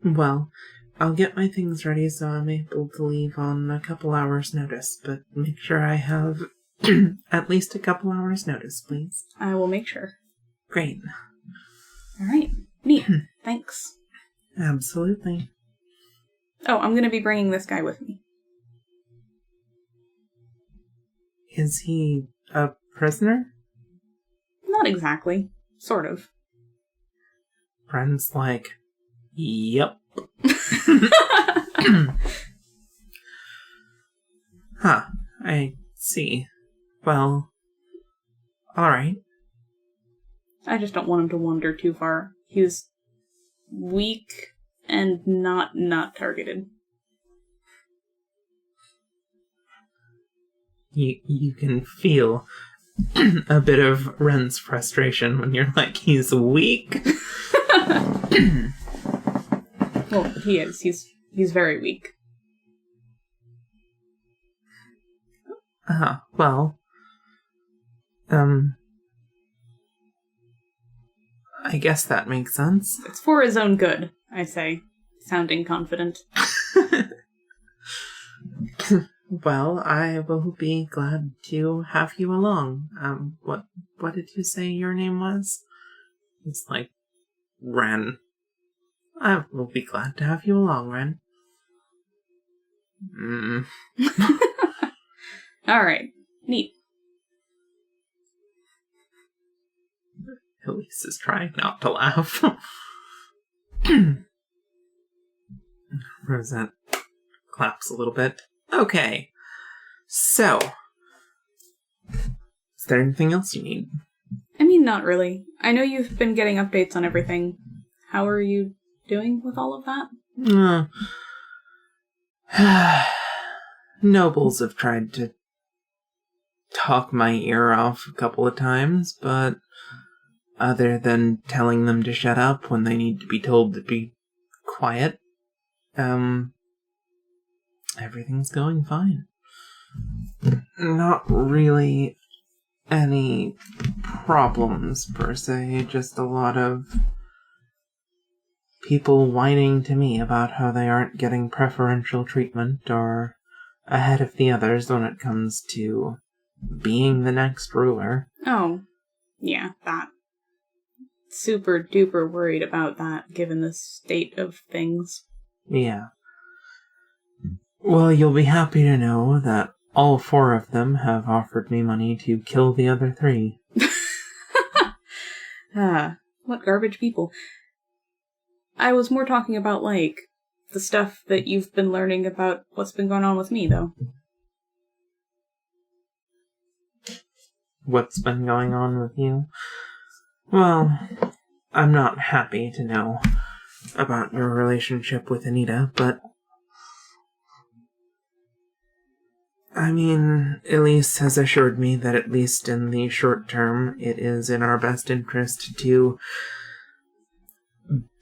Well, I'll get my things ready so I'm able to leave on a couple hours' notice, but make sure I have at least a couple hours' notice, please. I will make sure. Great. Alright, neat. Thanks. Absolutely. Oh, I'm gonna be bringing this guy with me. Is he a prisoner? Not exactly. Sort of. Bren's like, yep. Huh, I see. Well, alright. I just don't want him to wander too far. He's weak and not targeted. You can feel a bit of Ren's frustration when you're like, he's weak. Well, he is. He's very weak. Well, I guess that makes sense. It's for his own good, I say, sounding confident. Well, I will be glad to have you along. What did you say your name was? It's like, Ren. I will be glad to have you along, Ren. Alright, neat. Elise is trying not to laugh. Rosette claps a little bit. Okay. So, is there anything else you need? I mean, not really. I know you've been getting updates on everything. How are you doing with all of that? Nobles have tried to talk my ear off a couple of times, but other than telling them to shut up when they need to be told to be quiet, everything's going fine. Not really any problems, per se, just a lot of people whining to me about how they aren't getting preferential treatment or ahead of the others when it comes to being the next ruler. Oh, yeah, that. Super duper worried about that, given the state of things. Yeah. Well, you'll be happy to know that all 4 of them have offered me money to kill the other 3. What garbage people. I was more talking about, like, the stuff that you've been learning about what's been going on with me, though. What's been going on with you? Well, I'm not happy to know about your relationship with Anita, but I mean, Elise has assured me that at least in the short term, it is in our best interest to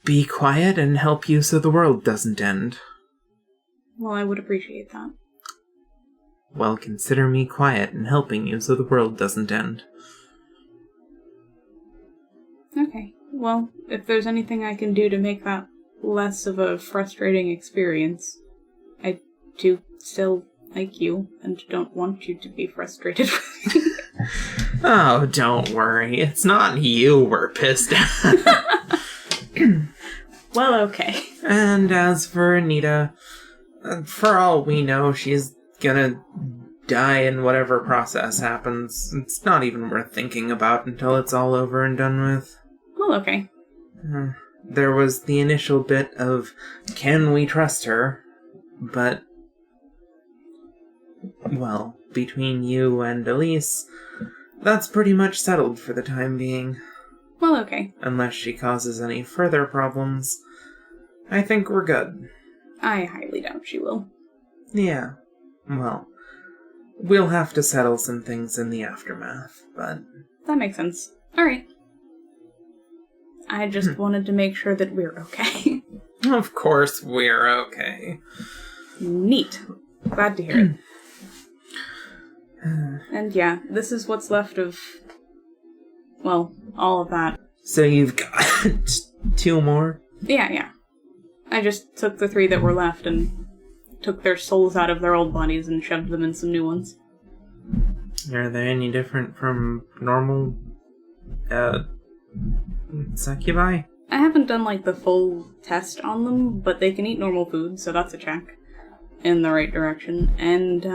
be quiet and help you so the world doesn't end. Well, I would appreciate that. Well, consider me quiet and helping you so the world doesn't end. Okay. Well, if there's anything I can do to make that less of a frustrating experience, I do still like you and don't want you to be frustrated with me. Oh, don't worry. It's not you we're pissed at. Well, okay. And as for Anita, for all we know, she's gonna die in whatever process happens. It's not even worth thinking about until it's all over and done with. Well, okay. There was the initial bit of, can we trust her? But, well, between you and Elise, that's pretty much settled for the time being. Well, okay. Unless she causes any further problems, I think we're good. I highly doubt she will. Yeah. Well, we'll have to settle some things in the aftermath, but... That makes sense. Alright. I just wanted to make sure that we're okay. Of course we're okay. Neat. Glad to hear it. And yeah, this is what's left of... well, all of that. So you've got 2 more? Yeah. I just took the 3 that were left and took their souls out of their old bodies and shoved them in some new ones. Are they any different from normal, succubi? I haven't done, like, the full test on them, but they can eat normal food, so that's a check in the right direction. And,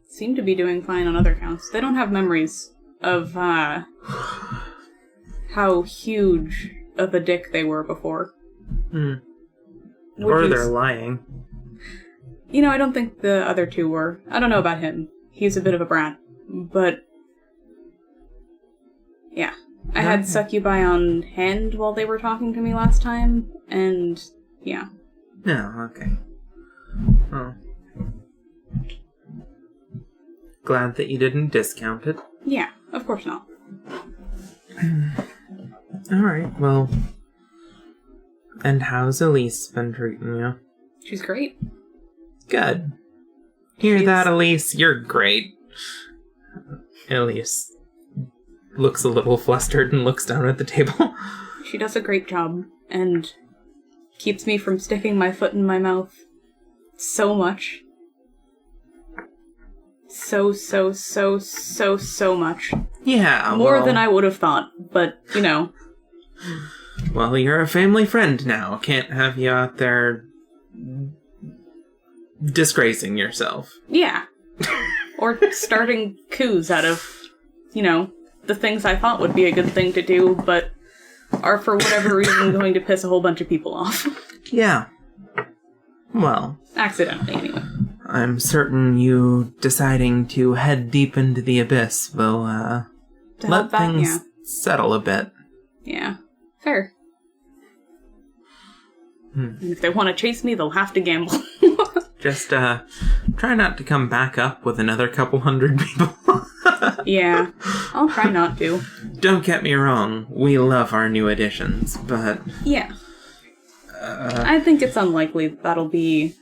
seem to be doing fine on other counts. They don't have memories of, how huge of a dick they were before. Or they're lying. You know, I don't think the other 2 were. I don't know about him. He's a bit of a brat. But, yeah. I had succubi on hand while they were talking to me last time, and, yeah. No, okay. Oh. Glad that you didn't discount it. Yeah, of course not. Alright, well... And how's Elise been treating you? She's great. Good. Hear that, Elise? You're great. Elise looks a little flustered and looks down at the table. She does a great job, and keeps me from sticking my foot in my mouth so much. So much. Yeah, More than I would have thought, but, you know. Well, you're a family friend now. Can't have you out there disgracing yourself. Yeah. Or starting coups out of, you know, the things I thought would be a good thing to do, but are for whatever reason going to piss a whole bunch of people off. Yeah. Well. Accidentally, anyway. I'm certain you deciding to head deep into the abyss will, let things settle a bit. Yeah. Fair. And if they want to chase me, they'll have to gamble. Just, try not to come back up with another couple hundred people. Yeah, I'll try not to. Don't get me wrong, we love our new additions, but... Yeah. I think it's unlikely that'll be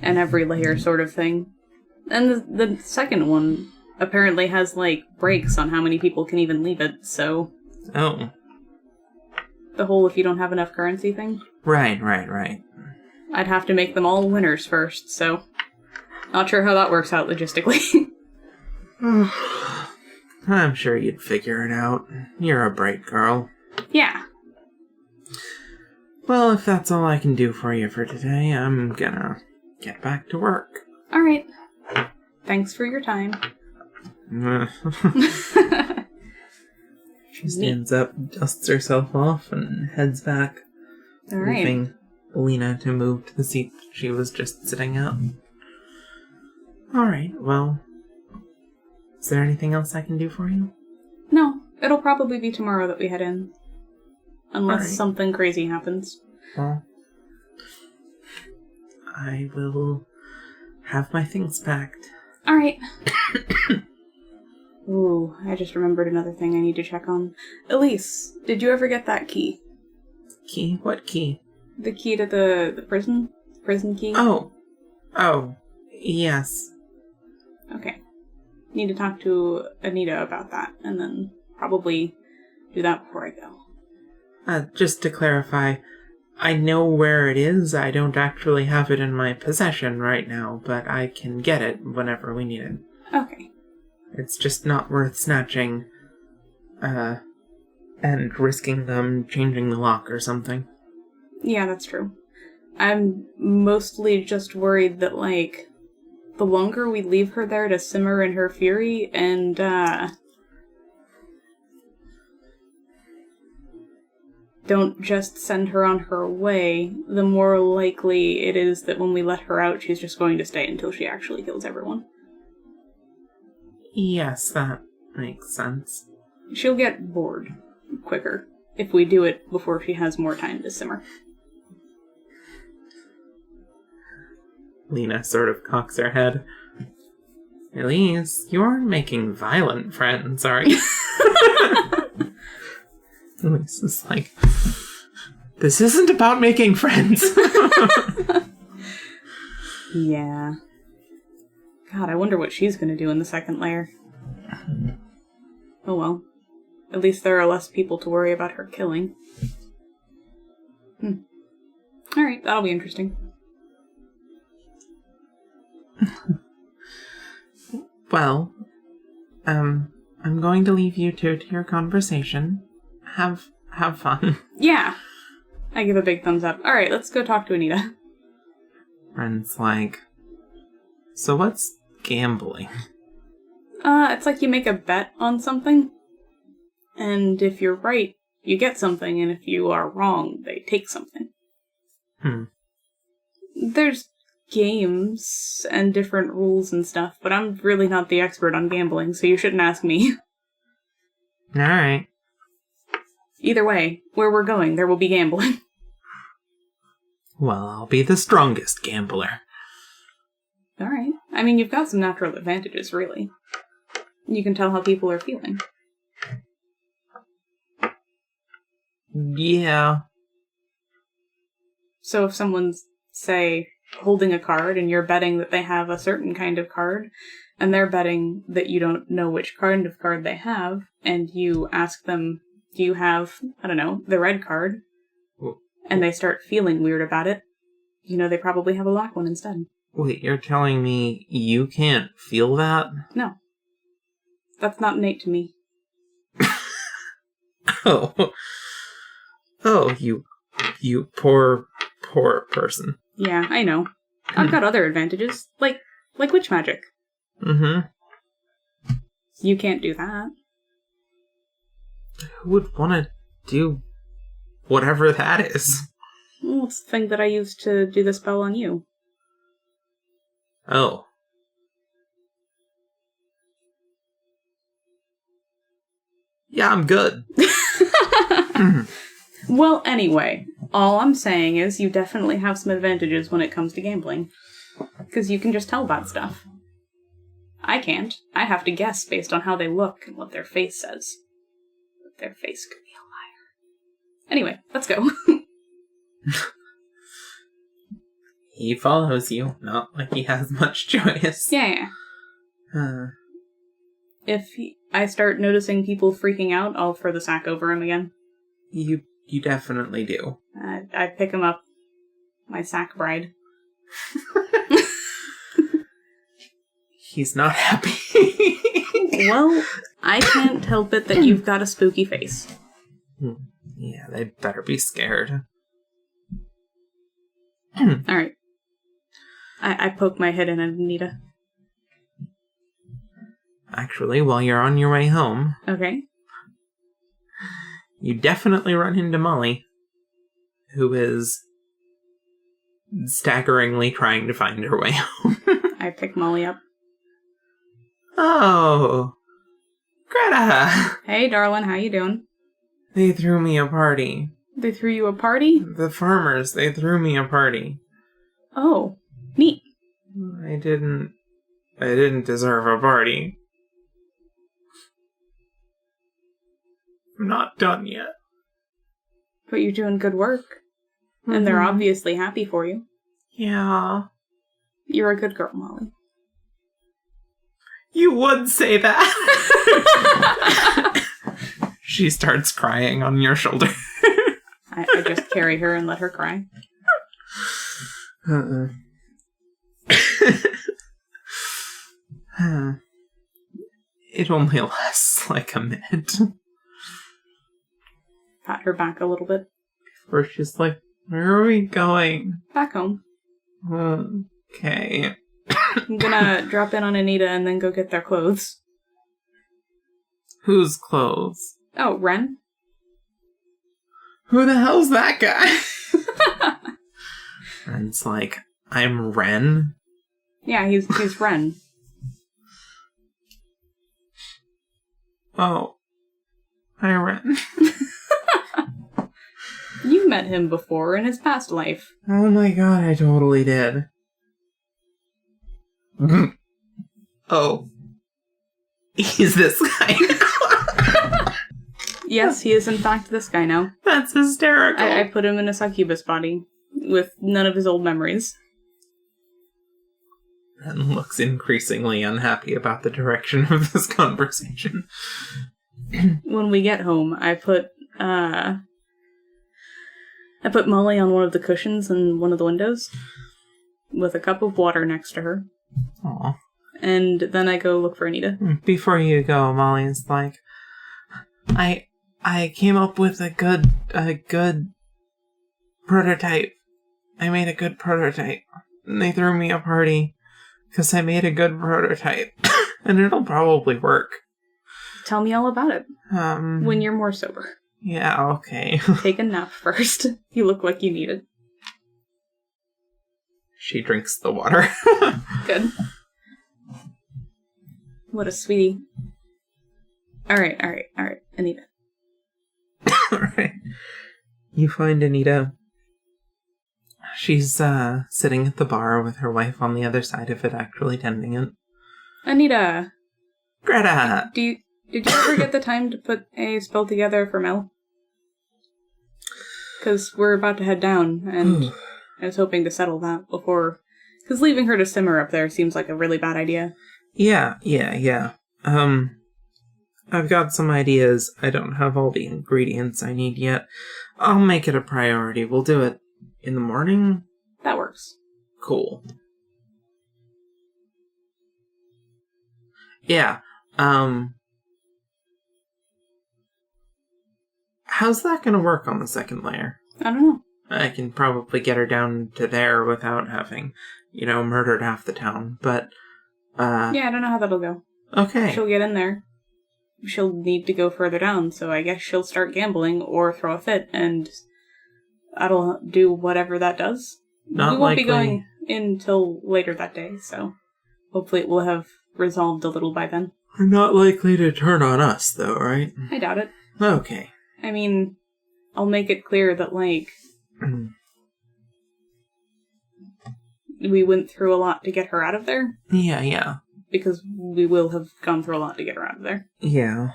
an every layer sort of thing. And the second one apparently has, like, breaks on how many people can even leave it, so... Oh. The whole if you don't have enough currency thing? Right. I'd have to make them all winners first, so... Not sure how that works out logistically. I'm sure you'd figure it out. You're a bright girl. Yeah. Well, if that's all I can do for you for today, I'm gonna get back to work. Alright. Thanks for your time. She stands up, dusts herself off, and heads back, leaving Lena to move to the seat she was just sitting at. Alright, well... Is there anything else I can do for you? No, it'll probably be tomorrow that we head in. Unless something crazy happens. Well, I will have my things packed. Alright. Ooh, I just remembered another thing I need to check on. Elise, did you ever get that key? Key? What key? The key to the prison? Prison key? Oh, yes. Okay. Need to talk to Anita about that, and then probably do that before I go. Just to clarify, I know where it is. I don't actually have it in my possession right now, but I can get it whenever we need it. Okay. It's just not worth snatching, and risking them changing the lock or something. Yeah, that's true. I'm mostly just worried that, like, the longer we leave her there to simmer in her fury and, don't just send her on her way, the more likely it is that when we let her out, she's just going to stay until she actually kills everyone. Yes, that makes sense. She'll get bored quicker if we do it before she has more time to simmer. Lena sort of cocks her head. Elise, you aren't making violent friends, are you? Elise is like, this isn't about making friends. Yeah. God, I wonder what she's going to do in the second layer. Oh well. At least there are less people to worry about her killing. Alright, that'll be interesting. Well, I'm going to leave you two to your conversation. Have fun. Yeah. I give a big thumbs up. Alright, let's go talk to Anita. Ren's like, so what's gambling? It's like you make a bet on something, and if you're right, you get something, and if you are wrong, they take something. There's games and different rules and stuff, but I'm really not the expert on gambling, so you shouldn't ask me. Alright. Either way, where we're going, there will be gambling. Well, I'll be the strongest gambler. Alright. I mean, you've got some natural advantages, really. You can tell how people are feeling. Yeah. So if someone's, say, holding a card and you're betting that they have a certain kind of card, and they're betting that you don't know which kind of card they have, and you ask them, do you have, I don't know, the red card, and they start feeling weird about it, you know they probably have a black one instead. Wait, you're telling me you can't feel that? No. That's not innate to me. Oh, you poor person. Yeah, I know. I've got other advantages, like witch magic. Mm-hmm. You can't do that. Who would want to do whatever that is? Well, it's the thing that I used to do the spell on you. Oh. Yeah, I'm good. Well, anyway, all I'm saying is you definitely have some advantages when it comes to gambling. Because you can just tell about stuff. I can't. I have to guess based on how they look and what their face says. But their face could be a liar. Anyway, let's go. He follows you, not like he has much choice. Yeah. If I start noticing people freaking out, I'll throw the sack over him again. You definitely do. I pick him up. My sack bride. He's not happy. Well, I can't help it that you've got a spooky face. Yeah, they better be scared. Alright. I poke my head in at Anita. Actually, while you're on your way home, Okay. you definitely run into Molly, who is staggeringly trying to find her way home. I pick Molly up. Oh, Greta! Hey, darling, how you doing? They threw me a party. They threw you a party? The farmers, they threw me a party. Oh, neat. I didn't deserve a party. I'm not done yet. But you're doing good work. And they're obviously happy for you. Yeah. You're a good girl, Molly. You would say that. She starts crying on your shoulder. I just carry her and let her cry. It only lasts like a minute. Pat her back a little bit. Before she's like, where are we going? Back home. Okay. I'm gonna drop in on Anita and then go get their clothes. Whose clothes? Oh, Ren? Who the hell's that guy? Ren's like, I'm Ren? Yeah, he's Ren. Oh. Hi, Ren. You met him before in his past life. Oh my god, I totally did. Oh. He's this guy now. Yes, he is in fact this guy now. That's hysterical. I put him in a succubus body with none of his old memories. Ren looks increasingly unhappy about the direction of this conversation. When we get home, I put Molly on one of the cushions in one of the windows with a cup of water next to her. Aw. And then I go look for Anita. Before you go, Molly's like, I came up with a good prototype. I made a good prototype. And they threw me a party because I made a good prototype. And it'll probably work. Tell me all about it. When you're more sober. Yeah, okay. Take a nap first. You look like you need it. She drinks the water. Good. What a sweetie. Alright, Anita. Alright. You find Anita. She's sitting at the bar with her wife on the other side of it, actually tending it. Anita! Greta! Did you ever get the time to put a spell together for Mel? Because we're about to head down, and I was hoping to settle that before... Because leaving her to simmer up there seems like a really bad idea. Yeah. I've got some ideas. I don't have all the ingredients I need yet. I'll make it a priority. We'll do it in the morning? That works. Cool. Yeah, how's that gonna work on the second layer? I don't know. I can probably get her down to there without having, murdered half the town, but, Yeah, I don't know how that'll go. Okay. She'll get in there. she'll need to go further down, so I guess she'll start gambling or throw a fit, and that'll do whatever that does. Not we won't likely. be going in till later that day, so hopefully it will have resolved a little by then. Not likely to turn on us, though, right? I doubt it. Okay. I mean, I'll make it clear that, like, we went through a lot to get her out of there. Yeah. Because we will have gone through a lot to get her out of there. Yeah.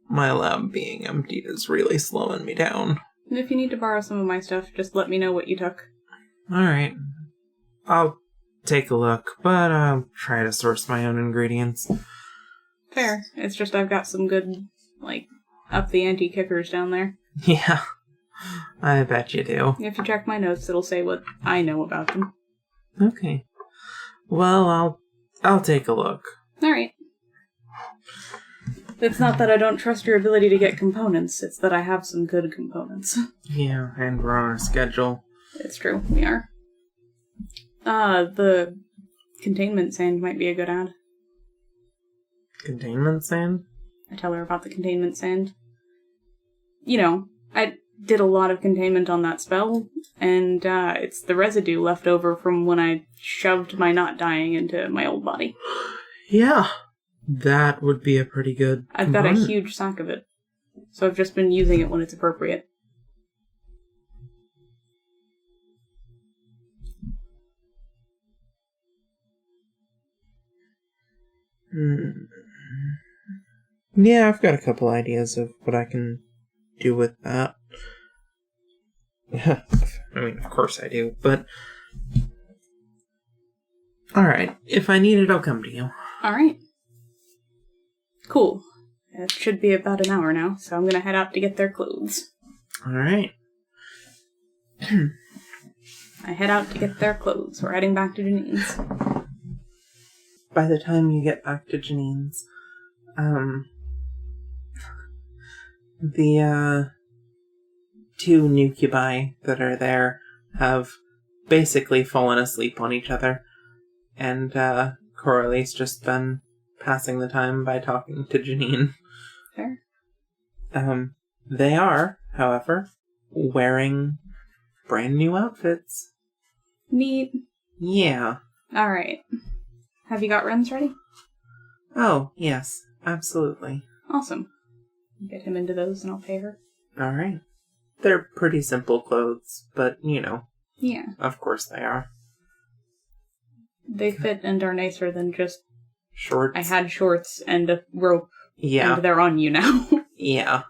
My lab being empty is really slowing me down. And if you need to borrow some of my stuff, just let me know what you took. Alright. I'll take a look, but I'll try to source my own ingredients. Fair. It's just I've got some good, like, up-the-ante kickers down there. Yeah. I bet you do. If you check my notes, it'll say what I know about them. Okay. Well, I'll take a look. Alright. It's not that I don't trust your ability to get components, it's that I have some good components. Yeah, and we're on a schedule. It's true, we are. The containment sand might be a good ad. Containment sand? I tell her about the containment sand. You know, I did a lot of containment on that spell, and it's the residue left over from when I shoved my not dying into my old body. Yeah, that would be a pretty good I've got a huge sack of it, so I've just been using it when it's appropriate. Yeah, I've got a couple ideas of what I can do with that. I mean, of course I do, but... Alright, if I need it, I'll come to you. Alright. Cool. It should be about an hour now, so I'm gonna head out to get their clothes. Alright. I head out to get their clothes. We're heading back to Janine's. By the time you get back to Janine's, the, two nuclebi that are there have basically fallen asleep on each other, and Coralie's just been passing the time by talking to Janine. Fair. They are, however, wearing brand new outfits. Neat. Yeah. Alright. Have you got Ren's ready? Oh, yes, absolutely. Awesome. Get him into those and I'll pay her. Alright. They're pretty simple clothes, but, you know. Yeah. Of course they are. They fit and are nicer than just... Shorts. I had shorts and a rope. Yeah. And they're on you now. Yeah.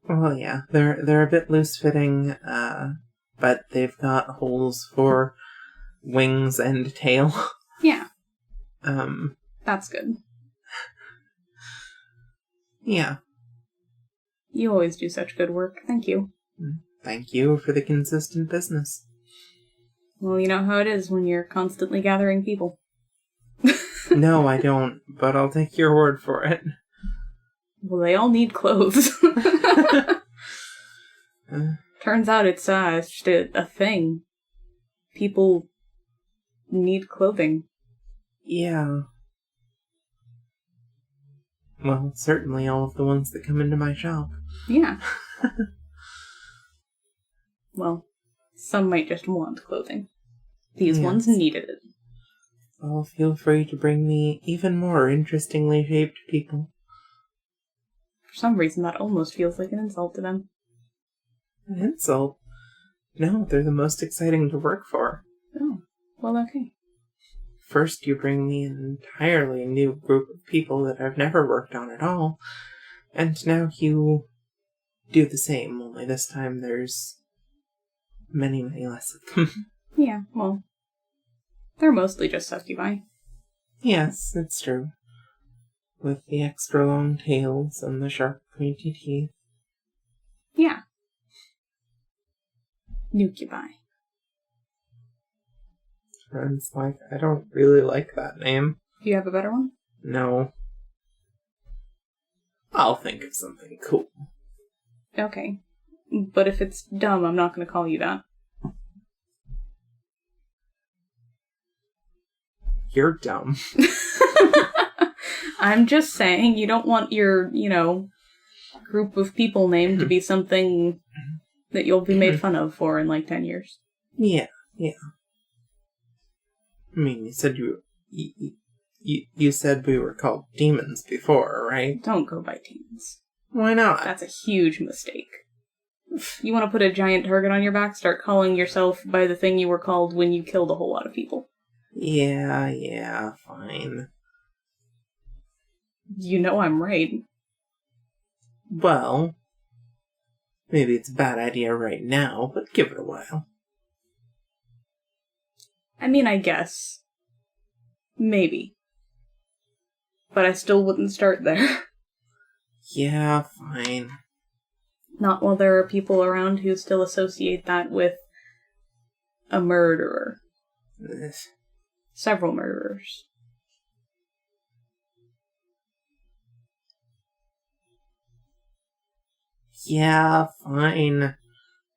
Well, yeah, they're a bit loose-fitting, but they've got holes for wings and tail. Yeah. That's good. Yeah. You always do such good work. Thank you. Thank you for the consistent business. Well, you know how it is when you're constantly gathering people. No, I don't, but I'll take your word for it. Well, they all need clothes. Turns out it's just a thing. People need clothing. Yeah. Well, certainly all of the ones that come into my shop. Yeah. Well, some might just want clothing. These ones needed it. Well, feel free to bring me even more interestingly shaped people. For some reason, that almost feels like an insult to them. An insult? No, they're the most exciting to work for. Oh, well, okay. First, you bring me an entirely new group of people that I've never worked on at all, and now you do the same, only this time there's many, many less of them. Yeah, well, they're mostly just succubi. Yes, it's true. With the extra long tails and the sharp, pointy teeth. Yeah. Nuclebi. Friends, like, I don't really like that name. Do you have a better one? No. I'll think of something cool. Okay. But if it's dumb, I'm not going to call you that. You're dumb. I'm just saying, you don't want your, group of people name to be something that you'll be made fun of for in like 10 years. Yeah. I mean, you said you said we were called demons before, right? Don't go by demons. Why not? That's a huge mistake. You want to put a giant target on your back, start calling yourself by the thing you were called when you killed a whole lot of people. Yeah, fine. You know I'm right. Well, maybe it's a bad idea right now, but give it a while. I mean, I guess. Maybe. But I still wouldn't start there. Yeah, fine. Not while there are people around who still associate that with a murderer. Several murderers. Yeah, fine.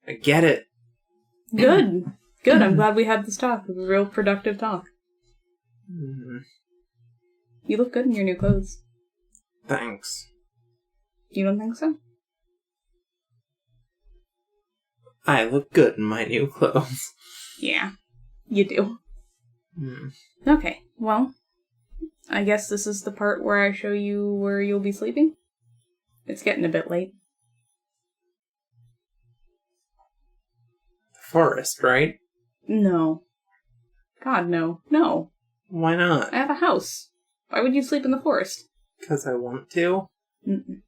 I get it. Good. Good, I'm glad we had this talk. It was a real productive talk. You look good in your new clothes. Thanks. You don't think so? I look good in my new clothes. Yeah, you do. Okay, well, I guess this is the part where I show you where you'll be sleeping. It's getting a bit late. Forest, right? No. God, no. No. Why not? I have a house. Why would you sleep in the forest? Because I want to? Mm-mm.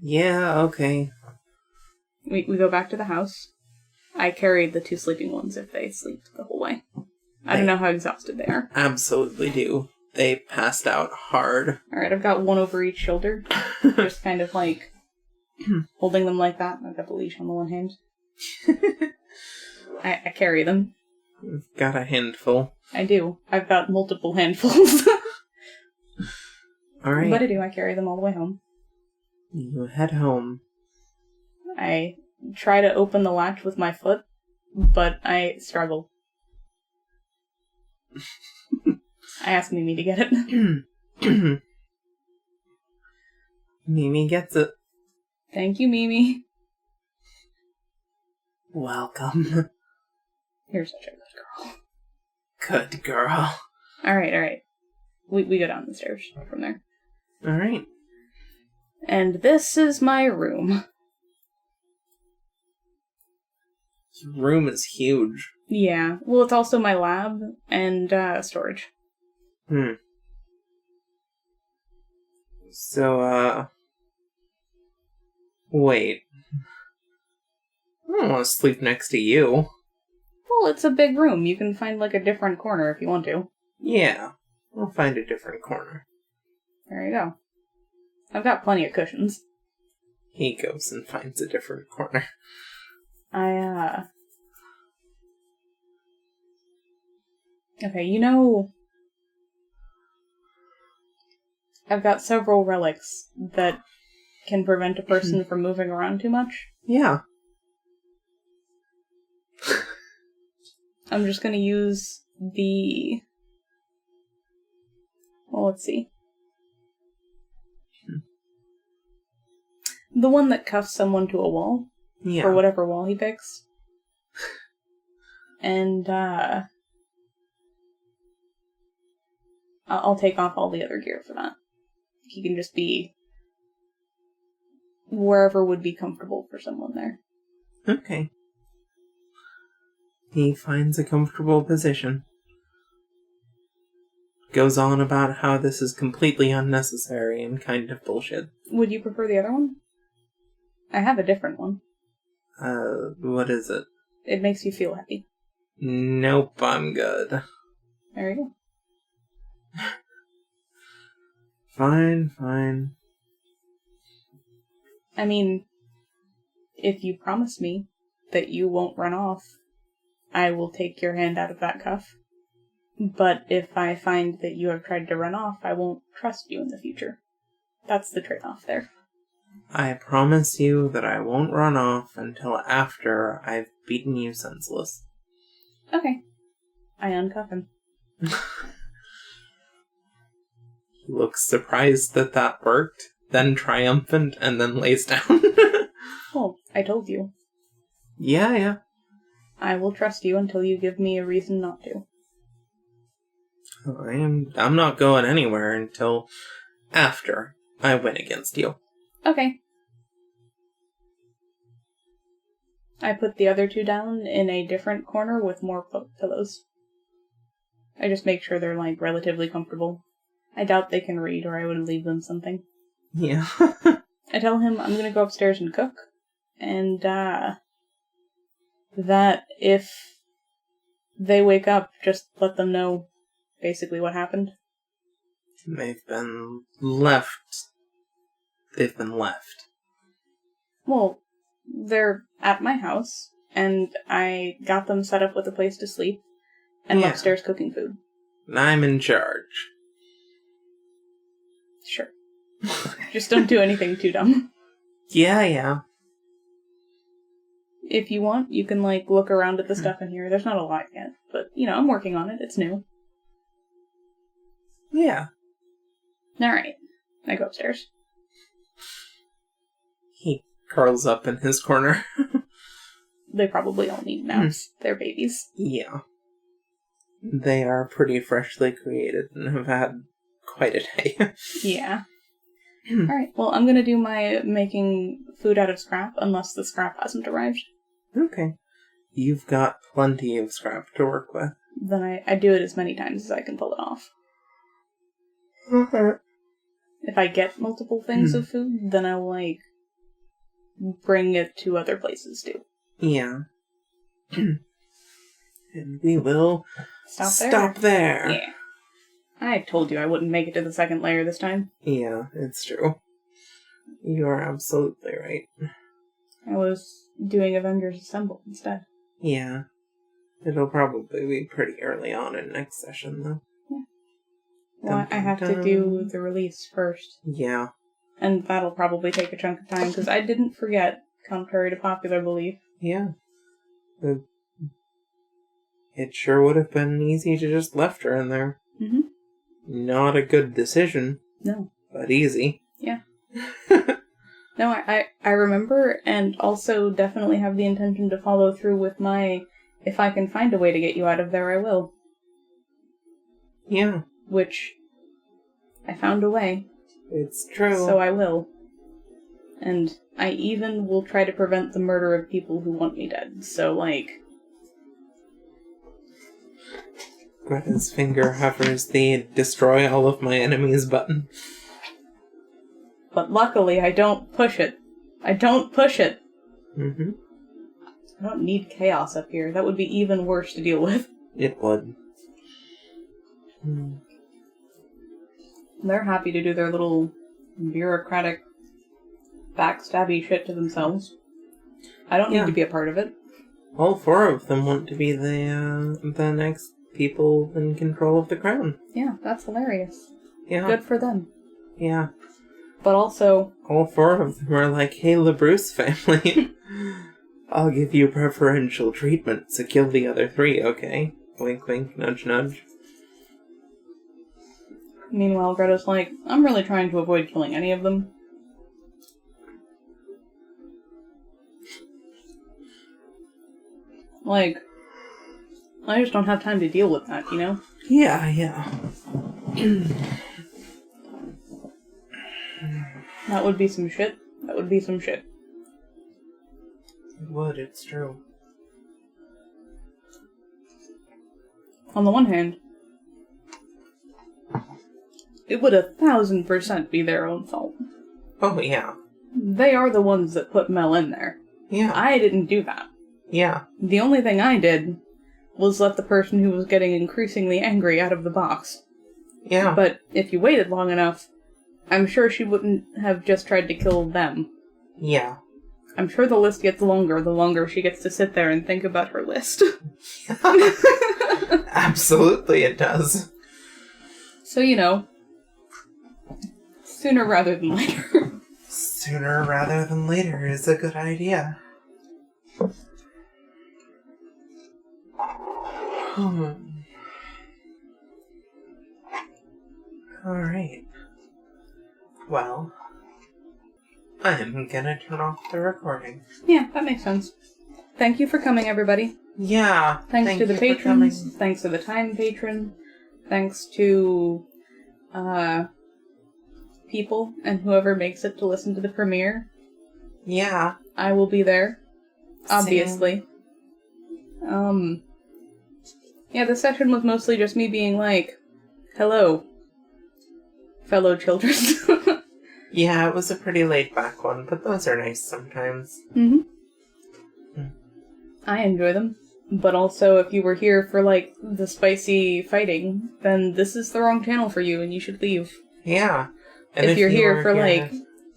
Yeah, okay. We go back to the house. I carry the two sleeping ones if they sleep the whole way. I don't know how exhausted they are. Absolutely do. They passed out hard. Alright, I've got one over each shoulder. Just kind of like holding them like that. I've got the leash on the one hand. I carry them. You've got a handful. I do. I've got multiple handfuls. Alright. But I do. I carry them all the way home. You head home. I try to open the latch with my foot, but I struggle. I ask Mimi to get it. Mimi gets it. Thank you, Mimi. Welcome. You're such a good girl. Good girl. Alright. We go down the stairs from there. Alright. And this is my room. Your room is huge. Yeah. Well, it's also my lab and storage. So, wait. I don't want to sleep next to you. Well, it's a big room. You can find, like, a different corner if you want to. Yeah. I'll find a different corner. There you go. I've got plenty of cushions. He goes and finds a different corner. Okay, I've got several relics that can prevent a person from moving around too much. Yeah. I'm just gonna use the... Well, let's see. The one that cuffs someone to a wall. Yeah. For whatever wall he picks. And, I'll take off all the other gear for that. He can just be wherever would be comfortable for someone there. Okay. He finds a comfortable position. Goes on about how this is completely unnecessary and kind of bullshit. Would you prefer the other one? I have a different one. What is it? It makes you feel happy. Nope, I'm good. There you go. Fine. I mean, if you promise me that you won't run off, I will take your hand out of that cuff. But if I find that you have tried to run off, I won't trust you in the future. That's the trade-off there. I promise you that I won't run off until after I've beaten you senseless. Okay. I uncuff him. He looks surprised that worked, then triumphant, and then lays down. Oh, I told you. Yeah. I will trust you until you give me a reason not to. I'm not going anywhere until after I win against you. Okay. I put the other two down in a different corner with more pillows. I just make sure they're, like, relatively comfortable. I doubt they can read, or I would leave them something. Yeah. I tell him I'm gonna go upstairs and cook, and, that if they wake up, just let them know basically what happened. They've been left. Well, they're at my house, and I got them set up with a place to sleep, and I'm upstairs cooking food. And I'm in charge. Sure. Just don't do anything too dumb. Yeah. If you want, you can, like, look around at the stuff in here. There's not a lot yet, but, I'm working on it. It's new. Yeah. Alright. I go upstairs. He curls up in his corner. They probably all need naps. They're babies. Yeah. They are pretty freshly created and have had quite a day. Yeah. Alright, well, I'm gonna do my making food out of scrap, unless the scrap hasn't arrived. Okay. You've got plenty of scrap to work with. Then I do it as many times as I can pull it off. If I get multiple things of food, then I'll, like, bring it to other places, too. Yeah. And we will stop there. Yeah. I told you I wouldn't make it to the second layer this time. Yeah, it's true. You are absolutely right. I was doing Avengers Assemble instead. Yeah. It'll probably be pretty early on in next session, though. Yeah. Well, I have to do the release first. Yeah. And that'll probably take a chunk of time, because I didn't forget, contrary to popular belief. Yeah. It sure would have been easy to just left her in there. Mm-hmm. Not a good decision. No. But easy. Yeah. No, I remember, and also definitely have the intention to follow through with my, if I can find a way to get you out of there, I will. Yeah. Which, I found a way. It's true. So I will. And I even will try to prevent the murder of people who want me dead, so, like... Greta's finger hovers the destroy all of my enemies button. But luckily, I don't push it. I don't push it! Mm-hmm. I don't need chaos up here. That would be even worse to deal with. It would. They're happy to do their little bureaucratic backstabby shit to themselves. I don't need to be a part of it. All four of them want to be the next people in control of the crown. Yeah, that's hilarious. Yeah. Good for them. Yeah. But also... all four of them are like, hey, LaBruce family, I'll give you preferential treatment, so kill the other three, okay? Wink, wink, nudge, nudge. Meanwhile, Greta's like, I'm really trying to avoid killing any of them. Like, I just don't have time to deal with that, you know? Yeah. That would be some shit. That would be some shit. It would, it's true. On the one hand, it would 1,000% be their own fault. Oh, yeah. They are the ones that put Mel in there. Yeah. I didn't do that. Yeah. The only thing I did was let the person who was getting increasingly angry out of the box. Yeah. But if you waited long enough, I'm sure she wouldn't have just tried to kill them. Yeah. I'm sure the list gets longer the longer she gets to sit there and think about her list. Absolutely it does. So, you know, sooner rather than later. Sooner rather than later is a good idea. Alright. Well, I'm gonna turn off the recording. Yeah, that makes sense. Thank you for coming, everybody. Yeah. Thanks to the patrons. Thanks to the time patron. Thanks to people and whoever makes it to listen to the premiere. Yeah. I will be there, obviously. Yeah, the session was mostly just me being like, hello, fellow children. Yeah, it was a pretty laid-back one, but those are nice sometimes. Mm-hmm. I enjoy them. But also, if you were here for, like, the spicy fighting, then this is the wrong channel for you, and you should leave. Yeah. And if you're here for, like,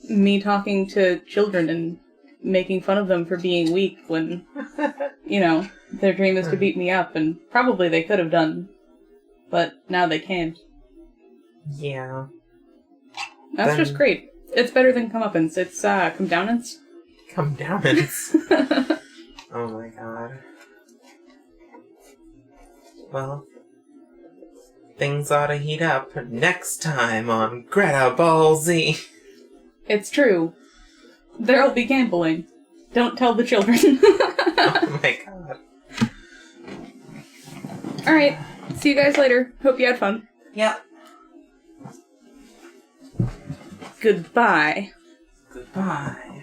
me talking to children and making fun of them for being weak when, you know, their dream is to beat me up, and probably they could have done, but now they can't. Yeah. That's just great. It's better than comeuppance. It's, comedownance. Comedownance? Oh my god. Well, things ought to heat up next time on Greta Ball Z. It's true. There'll be gambling. Don't tell the children. Oh my god. Alright. See you guys later. Hope you had fun. Yep. Goodbye. Goodbye.